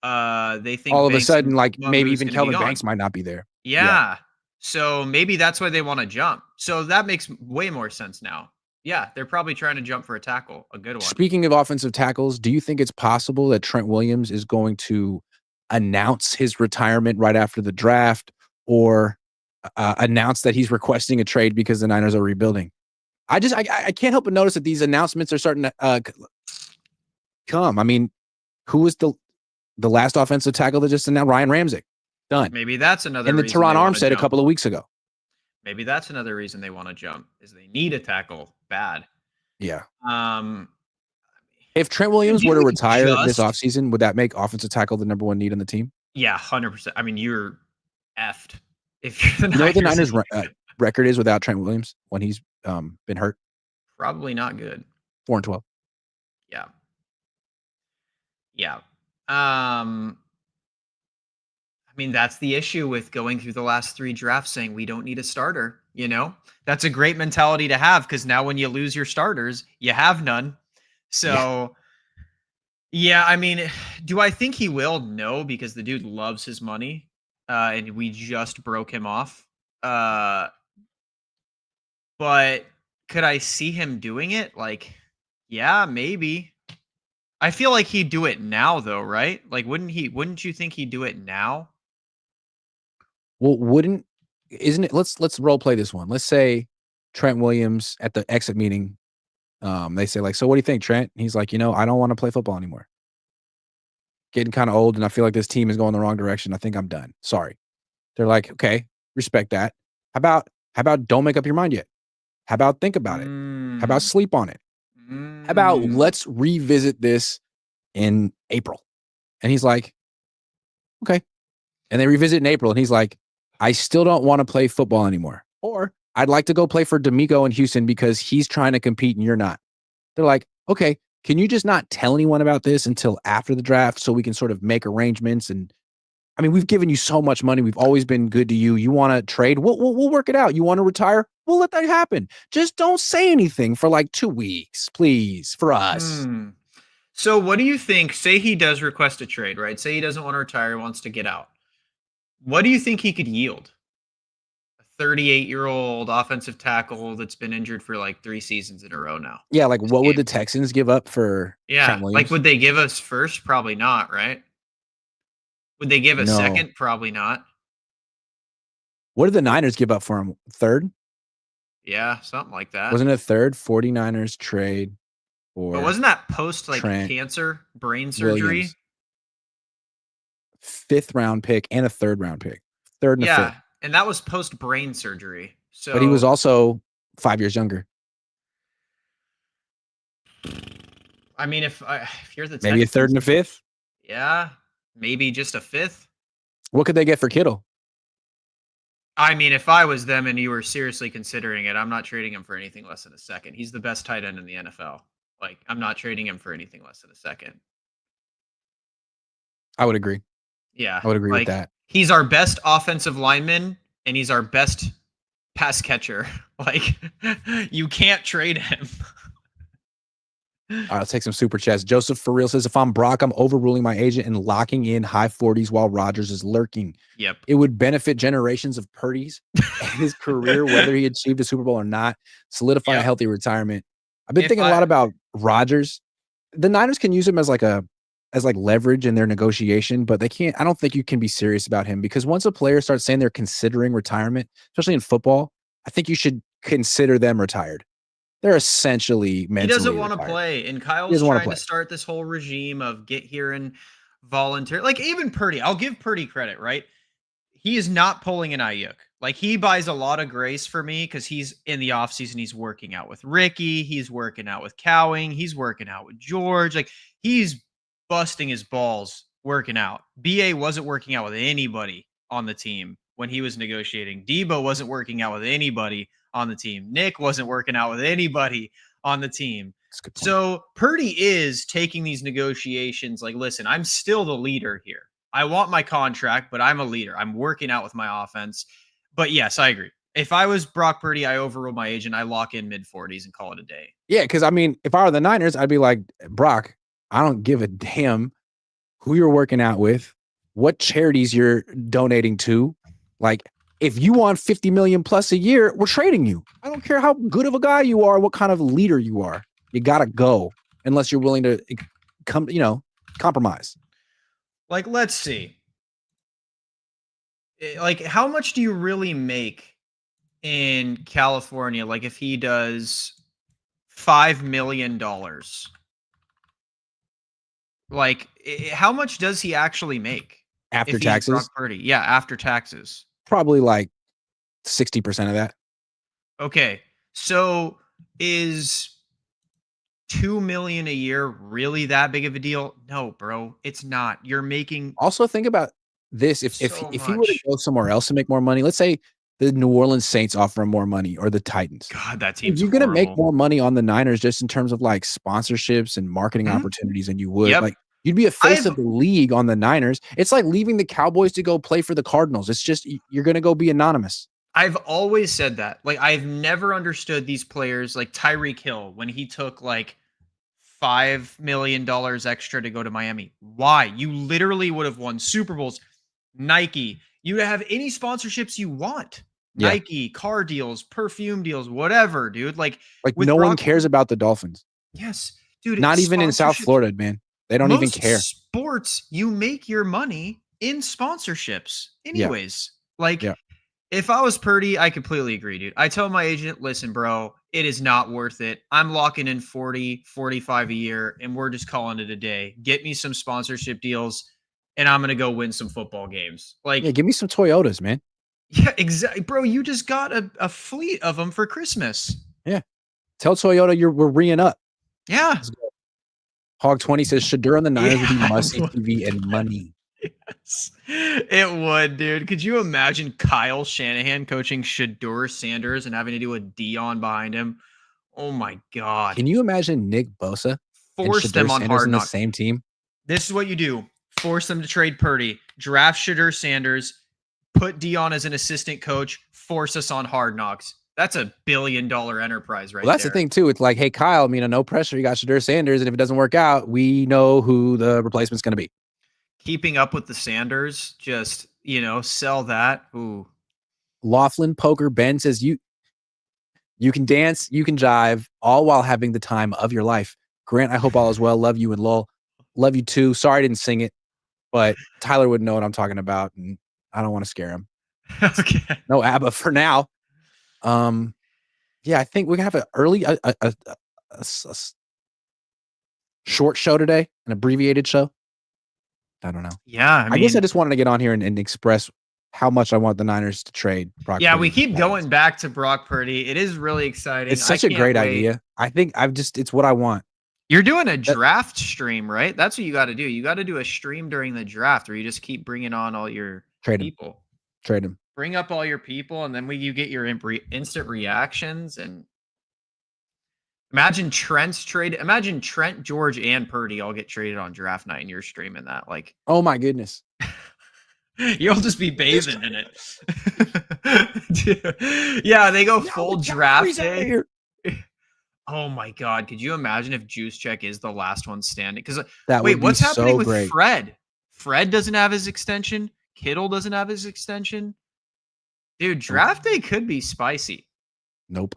[SPEAKER 2] they think
[SPEAKER 1] all of a sudden, like maybe even Kelvin Banks might not be there.
[SPEAKER 2] Yeah. So maybe that's why they want to jump. So that makes way more sense now. Yeah, they're probably trying to jump for a tackle, a good one.
[SPEAKER 1] Speaking of offensive tackles, do you think it's possible that Trent Williams is going to announce his retirement right after the draft or announce that he's requesting a trade because the Niners are rebuilding? I can't help but notice that these announcements are starting to come. I mean, who was the last offensive tackle that just announced? Ryan Ramczyk. Done.
[SPEAKER 2] Maybe that's another
[SPEAKER 1] reason. And the Teron Armstead a couple of weeks ago.
[SPEAKER 2] Maybe that's another reason they want to jump is they need a tackle bad.
[SPEAKER 1] Yeah. If Trent Williams were to retire this offseason, would that make offensive tackle the number 1 need on the team?
[SPEAKER 2] Yeah, 100%. I mean, you're effed. If you're the
[SPEAKER 1] Niners. You know what the Niners record is without Trent Williams when he's been hurt?
[SPEAKER 2] Probably not good.
[SPEAKER 1] 4-12.
[SPEAKER 2] Yeah. Yeah. I mean, that's the issue with going through the last 3 drafts saying we don't need a starter, That's a great mentality to have because now when you lose your starters, you have none. So, yeah, I mean, do I think he will? No, because the dude loves his money and we just broke him off. But could I see him doing it? Like, yeah, maybe. I feel like he'd do it now, though, right? Like, wouldn't you think he'd do it now?
[SPEAKER 1] Well, isn't it? Let's role play this one. Let's say Trent Williams at the exit meeting, they say like, so what do you think, Trent? And he's like, I don't want to play football anymore. getting kind of old and I feel like this team is going the wrong direction. I think I'm done. Sorry. They're like, okay, respect that. How about don't make up your mind yet? How about think about it? How about sleep on it? How about let's revisit this in April? And he's like, okay. And they revisit in April and he's like, I still don't want to play football anymore. Or I'd like to go play for D'Amico in Houston because he's trying to compete and you're not. They're like, okay, can you just not tell anyone about this until after the draft so we can sort of make arrangements? And I mean, we've given you so much money. We've always been good to you. You want to trade? We'll work it out. You want to retire? We'll let that happen. Just don't say anything for like 2 weeks, please, for us.
[SPEAKER 2] So what do you think? Say he does request a trade, right? Say he doesn't want to retire, wants to get out. What do you think he could yield? A 38-year-old offensive tackle that's been injured for like 3 seasons in a row now.
[SPEAKER 1] Yeah, like what would the Texans give up for Trent Williams?
[SPEAKER 2] Like would they give us first? Probably not, right? Would they give a second? Probably not.
[SPEAKER 1] What did the Niners give up for him? Third?
[SPEAKER 2] Yeah, something like that.
[SPEAKER 1] Wasn't it third? 49ers trade for
[SPEAKER 2] But wasn't that post like
[SPEAKER 1] Trent
[SPEAKER 2] cancer, brain surgery?
[SPEAKER 1] Williams. 5th round pick and a 3rd round pick. 3rd and a 5th.
[SPEAKER 2] And that was post brain surgery. So
[SPEAKER 1] but he was also 5 years younger.
[SPEAKER 2] I mean, if you're the
[SPEAKER 1] maybe a 3rd and a 5th.
[SPEAKER 2] Yeah, maybe just a 5th.
[SPEAKER 1] What could they get for Kittle?
[SPEAKER 2] I mean, if I was them and you were seriously considering it, I'm not trading him for anything less than a second. He's the best tight end in the NFL. Like, I'm not trading him for anything less than a second.
[SPEAKER 1] I would agree.
[SPEAKER 2] Yeah,
[SPEAKER 1] I would agree with that.
[SPEAKER 2] He's our best offensive lineman, and he's our best pass catcher. Like, you can't trade him.
[SPEAKER 1] All right, let's take some super chats. Joseph for real says, if I'm Brock, I'm overruling my agent and locking in high 40s while Rodgers is lurking.
[SPEAKER 2] Yep.
[SPEAKER 1] It would benefit generations of Purdy's and his career, whether he achieved a Super Bowl or not. Solidify a healthy retirement. I've been thinking a lot about Rodgers. The Niners can use him as like leverage in their negotiation, but they can't. I don't think you can be serious about him because once a player starts saying they're considering retirement, especially in football, I think you should consider them retired. They're essentially mentally
[SPEAKER 2] He doesn't want to
[SPEAKER 1] retired.
[SPEAKER 2] play, and Kyle's trying to start this whole regime of get here and volunteer. Like even Purdy, I'll give Purdy credit, right? He is not pulling an Ayuk. Like he buys a lot of grace for me because he's in the offseason. He's working out with Ricky. He's working out with Cowing. He's working out with George. Like he's busting his balls working out. BA wasn't working out with anybody on the team when he was negotiating. Debo wasn't working out with anybody on the team. Nick wasn't working out with anybody on the team. So Purdy is taking these negotiations like, listen, I'm still the leader here. I want my contract, but I'm a leader. I'm working out with my offense. But yes, I agree. If I was Brock Purdy, I overrule my agent. I lock in mid-40s and call it a day.
[SPEAKER 1] Yeah, because I mean, if I were the Niners, I'd be like, Brock, I don't give a damn who you're working out with, what charities you're donating to. Like, if you want 50 million plus a year, we're trading you. I don't care how good of a guy you are, what kind of leader you are. You gotta go unless you're willing to compromise.
[SPEAKER 2] Like, let's see. Like, how much do you really make in California? Like, if he does $5 million, like, how much does he actually make
[SPEAKER 1] after taxes?
[SPEAKER 2] Brock Purdy? Yeah, after taxes.
[SPEAKER 1] Probably like 60% of that.
[SPEAKER 2] Okay, so is $2 million a year really that big of a deal? No, bro, it's not. You're making.
[SPEAKER 1] Also, think about this: if he were to go somewhere else to make more money, let's say the New Orleans Saints offer him more money, or the Titans.
[SPEAKER 2] God, that team's
[SPEAKER 1] you're gonna make more money on the Niners just in terms of like sponsorships and marketing opportunities than you would. Like you'd be a face of the league on the Niners. It's like leaving the Cowboys to go play for the Cardinals. It's just you're gonna go be anonymous.
[SPEAKER 2] I've always said that. Like, I've never understood these players like Tyreek Hill when he took like $5 million extra to go to Miami. Why? You literally would have won Super Bowls. Nike, you have any sponsorships you want. Yeah. Nike, car deals, perfume deals, whatever, dude. Like
[SPEAKER 1] no one cares about the Dolphins.
[SPEAKER 2] Yes, dude.
[SPEAKER 1] Not even in South Florida, man. They don't even care.
[SPEAKER 2] Sports, you make your money in sponsorships anyways. If I was Purdy, I completely agree, dude. I tell my agent, listen, bro, it is not worth it. I'm locking in 40, 45 a year, and we're just calling it a day. Get me some sponsorship deals, and I'm going to go win some football games.
[SPEAKER 1] Yeah,
[SPEAKER 2] Like,
[SPEAKER 1] give me some Toyotas, man.
[SPEAKER 2] yeah, exactly. Bro, you just got a fleet of them for Christmas.
[SPEAKER 1] Yeah. Tell Toyota we're reing up.
[SPEAKER 2] Yeah.
[SPEAKER 1] Let's go. Hog 20 says Shadur on the Niners would be
[SPEAKER 2] Yeah,
[SPEAKER 1] must see
[SPEAKER 2] it
[SPEAKER 1] TV
[SPEAKER 2] would.
[SPEAKER 1] and money.
[SPEAKER 2] Yes. It would, dude. Could you imagine Kyle Shanahan coaching Shadur Sanders and having to do a Dion behind him? Oh my God.
[SPEAKER 1] Can you imagine Nick Bosa and
[SPEAKER 2] Force
[SPEAKER 1] Shadur
[SPEAKER 2] them on
[SPEAKER 1] Sanders
[SPEAKER 2] Hard
[SPEAKER 1] in the
[SPEAKER 2] Knocks.
[SPEAKER 1] same team?
[SPEAKER 2] This is what you do. Force them to trade Purdy, draft Shadur Sanders, put Dion as an assistant coach, force us on Hard Knocks. That's $1 billion enterprise right
[SPEAKER 1] Well, that's
[SPEAKER 2] there.
[SPEAKER 1] the thing, too. It's like, hey, Kyle, I mean, no pressure. You got Shadur Sanders. And if it doesn't work out, we know who the replacement's going to be.
[SPEAKER 2] Keeping up with the Sanders, just, sell that. Ooh.
[SPEAKER 1] Laughlin Poker Ben says you can dance, you can jive, all while having the time of your life. Grant, I hope all is well. Love you and lol. Love you too. Sorry I didn't sing it, but Tyler would know what I'm talking about, and I don't want to scare him.
[SPEAKER 2] Okay.
[SPEAKER 1] No ABBA for now. Yeah, I think we're gonna have an early a short show today, an abbreviated show. I don't know.
[SPEAKER 2] Yeah,
[SPEAKER 1] I guess I just wanted to get on here and express how much I want the Niners to trade Brock
[SPEAKER 2] yeah,
[SPEAKER 1] Purdy
[SPEAKER 2] we
[SPEAKER 1] to the
[SPEAKER 2] keep
[SPEAKER 1] Titans.
[SPEAKER 2] going back to Brock Purdy. It is really exciting.
[SPEAKER 1] It's such a great idea. I think it's what I want.
[SPEAKER 2] You're doing a draft stream, right? That's what you got to do. You got to do a stream during the draft where you just keep bringing on all your people.
[SPEAKER 1] Trade him.
[SPEAKER 2] Bring up all your people, and then you get your instant reactions. And imagine Trent, George, and Purdy all get traded on draft night, and you're streaming that. Like,
[SPEAKER 1] oh my goodness.
[SPEAKER 2] You'll just be bathing in it. Yeah, they go full draft day. Oh my God. Could you imagine if Juszczyk is the last one standing? Because wait, what's happening with Fred? Fred doesn't have his extension. Kittle doesn't have his extension. Dude, draft day could be spicy.
[SPEAKER 1] Nope.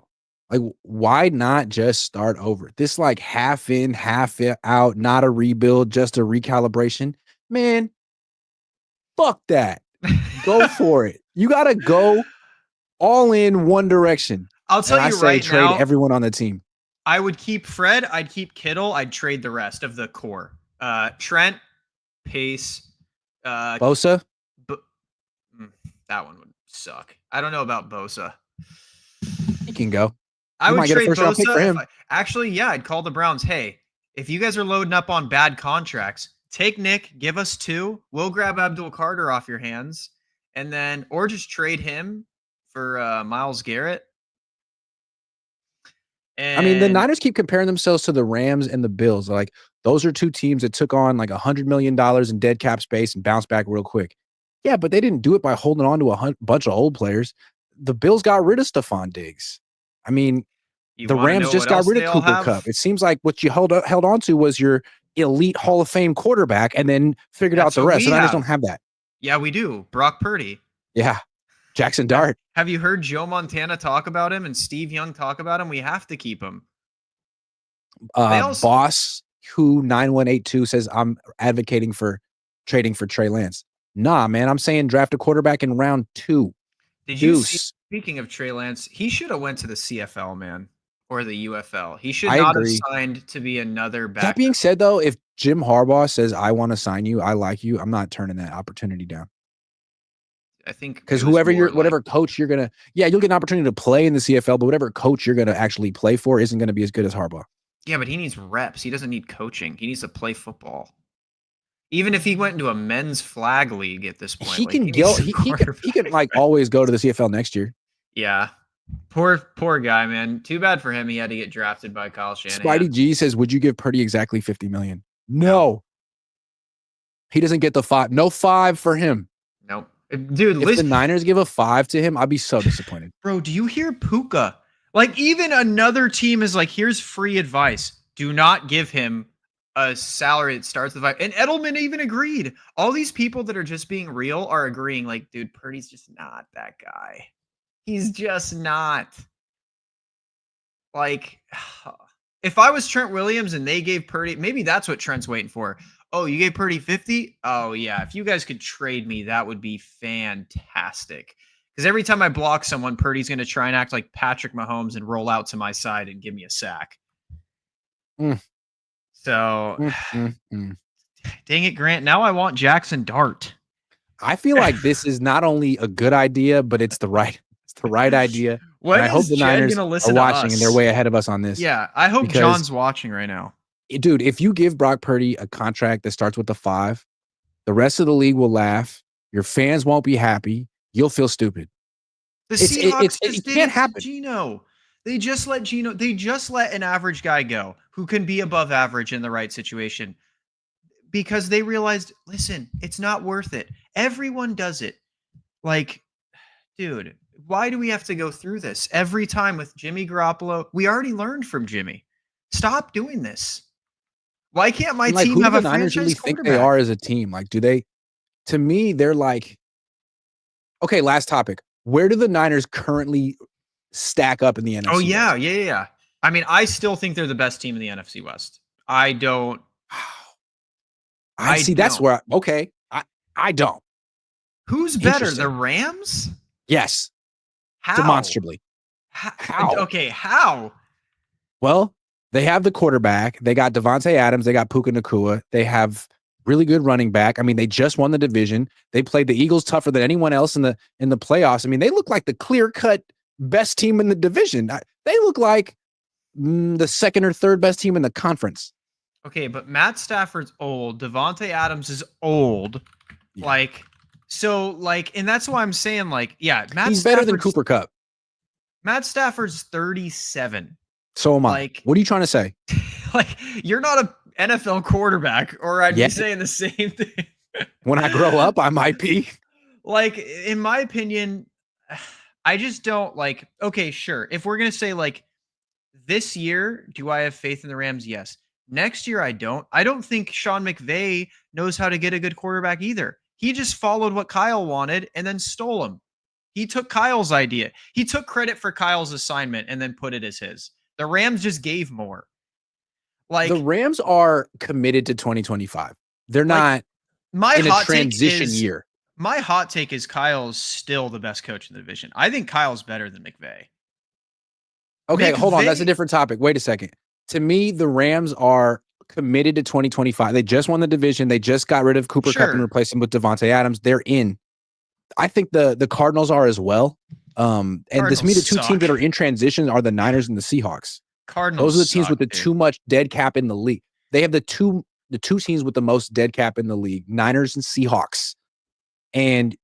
[SPEAKER 1] Like, why not just start over? This like half in, half out, not a rebuild, just a recalibration. Man, fuck that. Go for it. You got to go all in one direction.
[SPEAKER 2] I'll tell you right now.
[SPEAKER 1] Trade everyone on the team.
[SPEAKER 2] I would keep Fred. I'd keep Kittle. I'd trade the rest of the core. Trent, Pace,
[SPEAKER 1] Bosa.
[SPEAKER 2] That one would suck. I don't know about Bosa.
[SPEAKER 1] He can go.
[SPEAKER 2] I would trade Bosa for him. I'd call the Browns. Hey, if you guys are loading up on bad contracts, take Nick, give us 2. We'll grab Abdul Carter off your hands, and then or just trade him for Myles Garrett.
[SPEAKER 1] And I mean, the Niners keep comparing themselves to the Rams and the Bills. Like, those are 2 teams that took on like $100 million in dead cap space and bounced back real quick. Yeah, but they didn't do it by holding on to a bunch of old players. The Bills got rid of Stephon Diggs. I mean, the Rams just got rid of Cooper Kupp. It seems like what you held on to was your elite Hall of Fame quarterback and then figured out the rest. And I just don't have that.
[SPEAKER 2] Yeah, we do. Brock Purdy.
[SPEAKER 1] Yeah. Jackson Dart.
[SPEAKER 2] Have you heard Joe Montana talk about him and Steve Young talk about him? We have to keep him.
[SPEAKER 1] Boss who 9182 says I'm advocating for trading for Trey Lance. Nah, man, I'm saying draft a quarterback in round 2.
[SPEAKER 2] Did you see, speaking of Trey Lance, he should have went to the CFL, man, or the UFL. He should not have signed to be another back.
[SPEAKER 1] That being said, though, if Jim Harbaugh says, I want to sign you, I like you, I'm not turning that opportunity down.
[SPEAKER 2] I think
[SPEAKER 1] because whatever coach you're going to, you'll get an opportunity to play in the CFL, but whatever coach you're going to actually play for isn't going to be as good as Harbaugh.
[SPEAKER 2] Yeah, but he needs reps. He doesn't need coaching. He needs to play football. Even if he went into a men's flag league at this point,
[SPEAKER 1] he can like always go to the CFL next year.
[SPEAKER 2] Yeah. Poor guy, man. Too bad for him. He had to get drafted by Kyle Shanahan.
[SPEAKER 1] Spidey G says, would you give Purdy exactly $50 million? No. He doesn't get the 5. No 5 for him.
[SPEAKER 2] Nope. Dude,
[SPEAKER 1] if the Niners give a 5 to him, I'd be so disappointed.
[SPEAKER 2] Bro, do you hear Puka? Like, even another team is like, here's free advice. Do not give him a salary that starts with 5. And Edelman even agreed. All these people that are just being real are agreeing, like, dude, Purdy's just not that guy. He's just not. Like, if I was Trent Williams and they gave Purdy, maybe that's what Trent's waiting for. Oh, you gave Purdy 50? Oh, yeah. If you guys could trade me, that would be fantastic. Because every time I block someone, Purdy's going to try and act like Patrick Mahomes and roll out to my side and give me a sack.
[SPEAKER 1] Mm.
[SPEAKER 2] So,
[SPEAKER 1] Mm.
[SPEAKER 2] dang it, Grant. Now I want Jackson Dart.
[SPEAKER 1] I feel like this is not only a good idea, but it's the right idea.
[SPEAKER 2] When
[SPEAKER 1] and I hope
[SPEAKER 2] is
[SPEAKER 1] the
[SPEAKER 2] Jed
[SPEAKER 1] Niners
[SPEAKER 2] gonna
[SPEAKER 1] are
[SPEAKER 2] listen to
[SPEAKER 1] watching and they're
[SPEAKER 2] us?
[SPEAKER 1] way ahead of us on this.
[SPEAKER 2] Yeah, I hope
[SPEAKER 1] Because,
[SPEAKER 2] John's watching right now.
[SPEAKER 1] dude, if you give Brock Purdy a contract that starts with a 5, the rest of the league will laugh. Your fans won't be happy. You'll feel stupid.
[SPEAKER 2] The Seahawks
[SPEAKER 1] It can't happen.
[SPEAKER 2] Geno. They just let an average guy go who can be above average in the right situation because they realized, listen, it's not worth it. Everyone does it. Like, dude, why do we have to go through this every time with Jimmy Garoppolo? We already learned from Jimmy. Stop doing this. Why can't my
[SPEAKER 1] Like,
[SPEAKER 2] team
[SPEAKER 1] who do
[SPEAKER 2] have
[SPEAKER 1] the
[SPEAKER 2] a
[SPEAKER 1] Niners really
[SPEAKER 2] franchise
[SPEAKER 1] think they
[SPEAKER 2] quarterback?
[SPEAKER 1] are as a team? Like, do they? To me, they're like, okay. Last topic. Where do the Niners currently stack up in the NFC
[SPEAKER 2] Oh yeah,
[SPEAKER 1] West?
[SPEAKER 2] yeah. I mean, I still think they're the best team in the NFC West. I don't.
[SPEAKER 1] I see. That's
[SPEAKER 2] don't.
[SPEAKER 1] where. Okay, I don't.
[SPEAKER 2] Who's better, the
[SPEAKER 1] Interesting.
[SPEAKER 2] Rams?
[SPEAKER 1] Yes,
[SPEAKER 2] How?
[SPEAKER 1] demonstrably. How?
[SPEAKER 2] Okay, how?
[SPEAKER 1] Well, they have the quarterback. They got Devontae Adams. They got Puka Nacua. They have really good running back. I mean, they just won the division. They played the Eagles tougher than anyone else in the playoffs. I mean, they look like the clear-cut best team in the division. They look like the second or third best team in the conference.
[SPEAKER 2] Okay, but Matt Stafford's old. Devontae Adams is old. Yeah. And that's why I'm saying,
[SPEAKER 1] he's better than Cooper Kupp.
[SPEAKER 2] Matt Stafford's 37.
[SPEAKER 1] So am I. What are you trying to say?
[SPEAKER 2] You're not an NFL quarterback, or I'd be saying the same thing.
[SPEAKER 1] When I grow up, I might be.
[SPEAKER 2] In my opinion, I just don't okay, sure. If we're going to say this year, do I have faith in the Rams? Yes. Next year, I don't. I don't think Sean McVay knows how to get a good quarterback either. He just followed what Kyle wanted and then stole him. He took Kyle's idea. He took credit for Kyle's assignment and then put it as his. The Rams just gave more.
[SPEAKER 1] The Rams are committed to 2025. They're not in a transition year.
[SPEAKER 2] My hot take is Kyle's still the best coach in the division. I think Kyle's better than McVay.
[SPEAKER 1] Okay, hold on. That's a different topic. Wait a second. To me, the Rams are committed to 2025. They just won the division. They just got rid of Cooper Kupp and replaced him with Devontae Adams. They're in. I think the Cardinals are as well. And to me, the two teams that are in transition are the Niners and the Seahawks.
[SPEAKER 2] Cardinals.
[SPEAKER 1] Those are the teams with the too much dead cap in the league. They have the two teams with the most dead cap in the league, Niners and Seahawks. And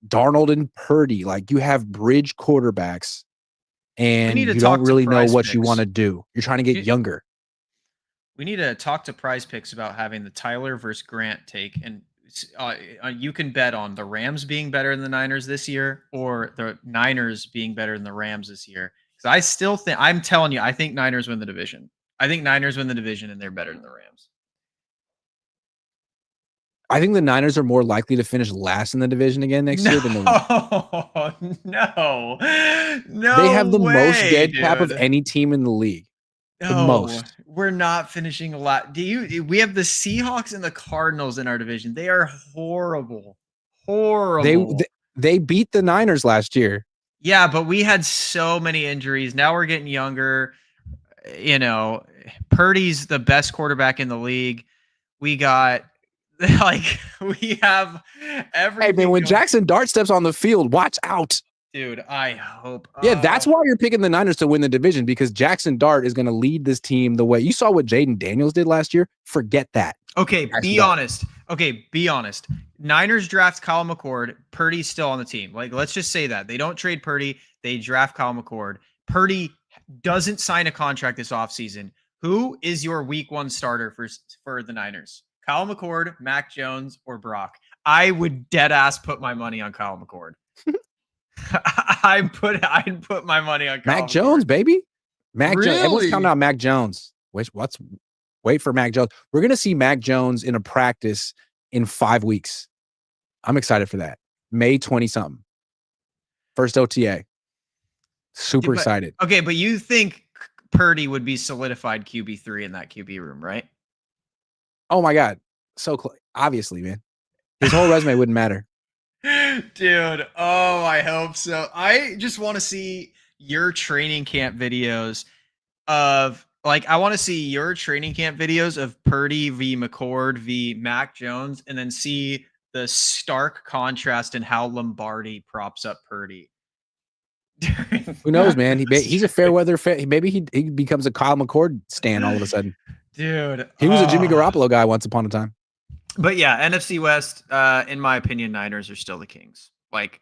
[SPEAKER 1] Darnold and Purdy, you have bridge quarterbacks. And you don't really know what you want to do. You're trying to get younger.
[SPEAKER 2] We need to talk to Prize Picks about having the Tyler versus Grant take. And you can bet on the Rams being better than the Niners this year or the Niners being better than the Rams this year. Because I still think, I'm telling you, I think Niners win the division. I think Niners win the division and they're better than the Rams.
[SPEAKER 1] I think the Niners are more likely to finish last in the division again next year than the
[SPEAKER 2] Rams. No.
[SPEAKER 1] They have the most dead cap of any team in the league. The most.
[SPEAKER 2] We're not finishing a lot. We have the Seahawks and the Cardinals in our division. They are horrible. Horrible.
[SPEAKER 1] They beat the Niners last year.
[SPEAKER 2] Yeah, but we had so many injuries. Now we're getting younger. Purdy's the best quarterback in the league. We got we have everything.
[SPEAKER 1] Hey man, when Jackson Dart steps on the field, watch out.
[SPEAKER 2] Dude, I hope.
[SPEAKER 1] Yeah, that's why you're picking the Niners to win the division, because Jackson Dart is going to lead this team the way you saw what Jaden Daniels did last year. Forget that.
[SPEAKER 2] Okay, be honest. Niners draft Kyle McCord. Purdy's still on the team. Let's just say that. They don't trade Purdy. They draft Kyle McCord. Purdy doesn't sign a contract this offseason. Who is your week 1 starter for the Niners? Kyle McCord, Mac Jones, or Brock? I would dead ass put my money on Kyle McCord. I'd put my money on Kyle
[SPEAKER 1] Mac Jones, baby. Mac
[SPEAKER 2] really?
[SPEAKER 1] Jones. Everyone's counting out Mac Jones. Wait for Mac Jones. We're gonna see Mac Jones in a practice in 5 weeks. I'm excited for that. May 20-something. First OTA. Super excited.
[SPEAKER 2] Okay, but you think Purdy would be solidified QB3 in that QB room, right?
[SPEAKER 1] Oh my God. So obviously, man. His whole resume wouldn't matter.
[SPEAKER 2] Dude, oh, I hope so. I just want to see your training camp videos of like I want to see your training camp videos of Purdy v. McCord v. Mac Jones, and then see the stark contrast in how Lombardi props up Purdy.
[SPEAKER 1] Who knows, man? He's a fair weather fan. Maybe he becomes a Kyle McCord stan all of a sudden.
[SPEAKER 2] Dude,
[SPEAKER 1] He was a Jimmy Garoppolo guy once upon a time.
[SPEAKER 2] But yeah, NFC West, in my opinion, Niners are still the Kings. Like,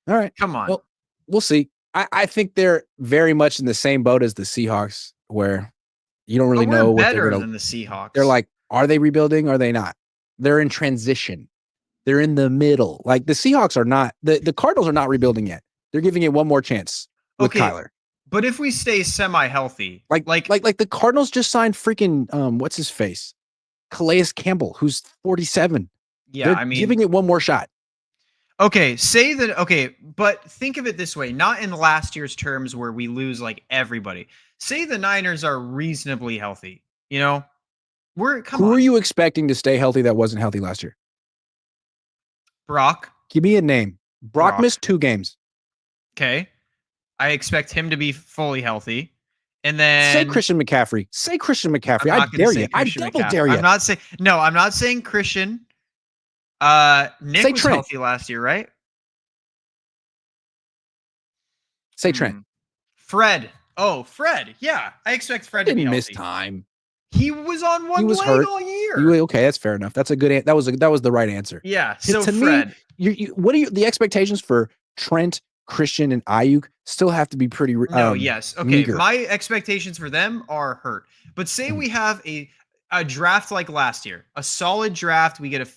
[SPEAKER 1] all right,
[SPEAKER 2] come on.
[SPEAKER 1] Well, we'll see. I think they're very much in the same boat as the Seahawks, where you don't really know what they're
[SPEAKER 2] better
[SPEAKER 1] going
[SPEAKER 2] than the Seahawks.
[SPEAKER 1] They're like, are they rebuilding? Or are they not? They're in transition. They're in the middle. Like the Seahawks are not. The Cardinals are not rebuilding yet. They're giving it one more chance with Kyler.
[SPEAKER 2] But if we stay semi-healthy,
[SPEAKER 1] like the Cardinals just signed freaking what's his face, Calais Campbell, who's 47.
[SPEAKER 2] Yeah,
[SPEAKER 1] they're giving it one more shot.
[SPEAKER 2] Okay, say that. Okay, but think of it this way: not in last year's terms where we lose like everybody. Say the Niners are reasonably healthy. You know,
[SPEAKER 1] who are you expecting to stay healthy that wasn't healthy last year?
[SPEAKER 2] Brock.
[SPEAKER 1] Give me a name. Brock missed 2 games.
[SPEAKER 2] Okay, I expect him to be fully healthy. And then
[SPEAKER 1] say Christian McCaffrey. Say Christian McCaffrey. I dare you. I double dare you.
[SPEAKER 2] I'm not saying Christian. Nick was healthy last year, right?
[SPEAKER 1] Say Trent.
[SPEAKER 2] Fred. Oh, Fred. Yeah, I expect Fred to be healthy.
[SPEAKER 1] Miss time.
[SPEAKER 2] He was on one leg hurt all year.
[SPEAKER 1] Okay, that's fair enough. That's a good. That was the right answer.
[SPEAKER 2] Yeah. So to Fred,
[SPEAKER 1] me, what are the expectations for Trent, Christian, and Ayuk? Still have to be pretty.
[SPEAKER 2] Yes. Okay.
[SPEAKER 1] Meager.
[SPEAKER 2] My expectations for them are hurt. But say we have a draft like last year, a solid draft. We get a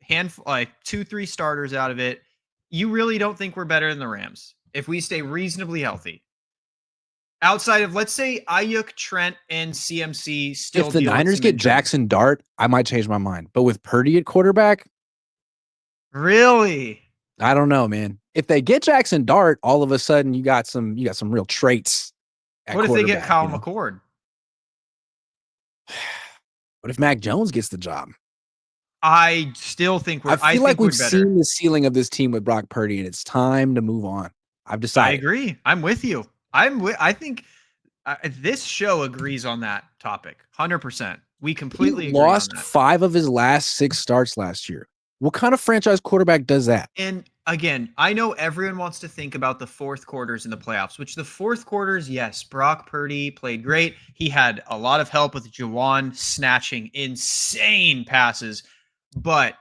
[SPEAKER 2] handful, like 2-3 starters out of it. You really don't think we're better than the Rams if we stay reasonably healthy? Outside of, let's say, Ayuk, Trent, and CMC still.
[SPEAKER 1] If the Niners get Jackson Dart, I might change my mind. But with Purdy at quarterback,
[SPEAKER 2] really,
[SPEAKER 1] I don't know, man. If they get Jackson Dart, all of a sudden you got some real traits.
[SPEAKER 2] What if they get Kyle McCord?
[SPEAKER 1] What if Mac Jones gets the job?
[SPEAKER 2] I still think
[SPEAKER 1] I feel like we've seen the ceiling of this team with Brock Purdy, and it's time to move on. I've decided.
[SPEAKER 2] I agree. I'm with you. I think this show agrees on that topic. 100%. We completely agree
[SPEAKER 1] lost
[SPEAKER 2] on that.
[SPEAKER 1] 5 of his last 6 starts last year. What kind of franchise quarterback does that?
[SPEAKER 2] And again, I know everyone wants to think about the fourth quarters in the playoffs, which the fourth quarters, yes, Brock Purdy played great. He had a lot of help with Juwan snatching insane passes. But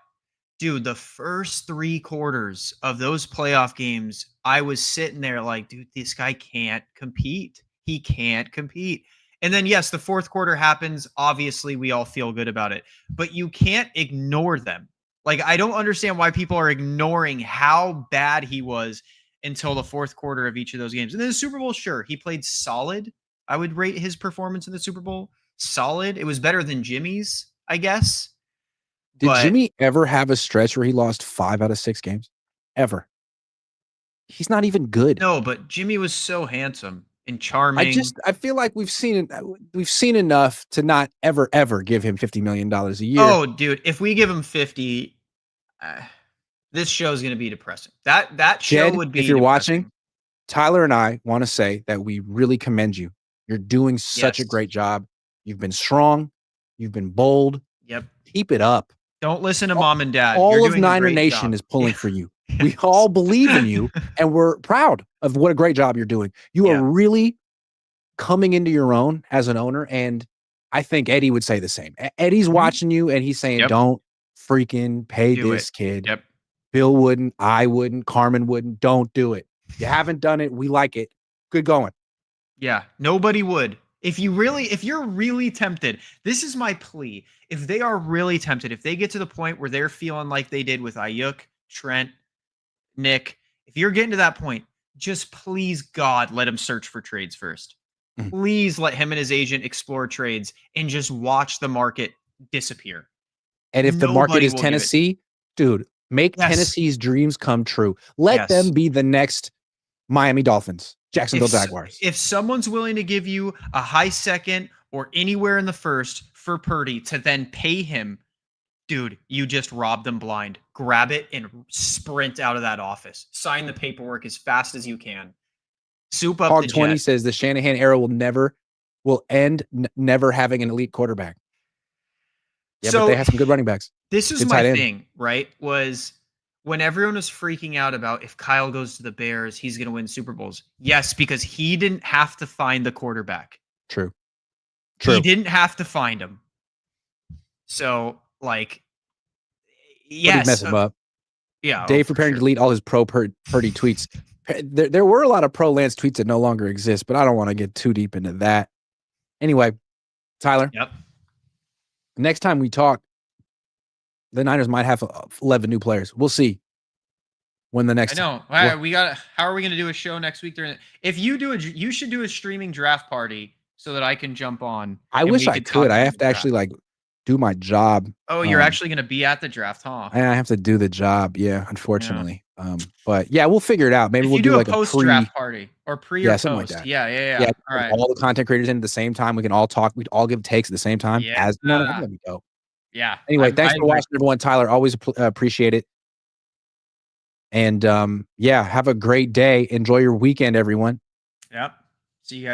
[SPEAKER 2] dude, the first 3 quarters of those playoff games, I was sitting there like, dude, this guy can't compete. He can't compete. And then, yes, the fourth quarter happens. Obviously, we all feel good about it. But you can't ignore them. Like, I don't understand why people are ignoring how bad he was until the fourth quarter of each of those games. And then the Super Bowl, sure, he played solid. I would rate his performance in the Super Bowl solid. It was better than Jimmy's, I guess.
[SPEAKER 1] Did Jimmy ever have a stretch where he lost 5 out of 6 games? Ever? He's not even good.
[SPEAKER 2] No, but Jimmy was so handsome and charming.
[SPEAKER 1] I feel like we've seen enough to not ever give him $50 million a year.
[SPEAKER 2] Oh, dude, if we give him 50, this show is going to be depressing. That show would be.
[SPEAKER 1] If you're watching, Tyler and I want to say that we really commend you. You're doing such a great job. You've been strong. You've been bold.
[SPEAKER 2] Yep.
[SPEAKER 1] Keep it up.
[SPEAKER 2] Don't listen to mom and dad.
[SPEAKER 1] All of Niner Nation is pulling for you. We all believe in you, and we're proud of what a great job you're doing. You are really coming into your own as an owner, and I think Eddie would say the same. Eddie's watching you, and he's saying, don't freaking pay this kid.
[SPEAKER 2] Yep.
[SPEAKER 1] Bill wouldn't. I wouldn't. Carmen wouldn't. Don't do it. You haven't done it. We like it. Good going.
[SPEAKER 2] Yeah, nobody would. If you're really tempted, this is my plea. If they are really tempted, if they get to the point where they're feeling like they did with Ayuk, Trent, Nick, if you're getting to that point, just please, God, let him search for trades first. Mm-hmm. Please let him and his agent explore trades and just watch the market disappear.
[SPEAKER 1] And if the market is Tennessee, dude, make Tennessee's dreams come true. Let them be the next Miami Dolphins. Jacksonville Jaguars.
[SPEAKER 2] If someone's willing to give you a high second or anywhere in the first for Purdy to then pay him, dude, you just robbed them blind. grab it and sprint out of that office. Sign the paperwork as fast as you can. Soup up the
[SPEAKER 1] Hog20
[SPEAKER 2] jet.
[SPEAKER 1] says the Shanahan era will end never having an elite quarterback. Yeah, but
[SPEAKER 2] So
[SPEAKER 1] they have some good running backs.
[SPEAKER 2] this is
[SPEAKER 1] Good
[SPEAKER 2] my
[SPEAKER 1] tight end.
[SPEAKER 2] thing, right? Was when everyone was freaking out about if Kyle goes to the Bears, he's going to win Super Bowls. Yes, because he didn't have to find the quarterback.
[SPEAKER 1] True.
[SPEAKER 2] He didn't have to find him. So, like, yes.
[SPEAKER 1] Mess him up.
[SPEAKER 2] Yeah.
[SPEAKER 1] Dave preparing to delete all his pro Purdy tweets. There were a lot of pro Lance tweets that no longer exist, but I don't want to get too deep into that. Anyway, Tyler.
[SPEAKER 2] Yep.
[SPEAKER 1] Next time we talk, the Niners might have 11 new players. We'll see. When the next
[SPEAKER 2] I know. How are we going to do a show next week? If you do you should do a streaming draft party so that I can jump on.
[SPEAKER 1] I wish I could. I have to actually do my job.
[SPEAKER 2] Oh, you're actually going to be at the draft, huh?
[SPEAKER 1] I have to do the job. Yeah, unfortunately. Yeah. But yeah, we'll figure it out. Maybe we'll do like a
[SPEAKER 2] post-draft party or pre or
[SPEAKER 1] something
[SPEAKER 2] post.
[SPEAKER 1] Like that.
[SPEAKER 2] Yeah. All right.
[SPEAKER 1] All the content creators in at the same time. We can all talk. We'd all give takes at the same time.
[SPEAKER 2] Yeah.
[SPEAKER 1] Let me go.
[SPEAKER 2] Yeah.
[SPEAKER 1] Anyway, thanks for watching, everyone. Tyler, always appreciate it. And have a great day. Enjoy your weekend, everyone.
[SPEAKER 2] Yep. See you guys.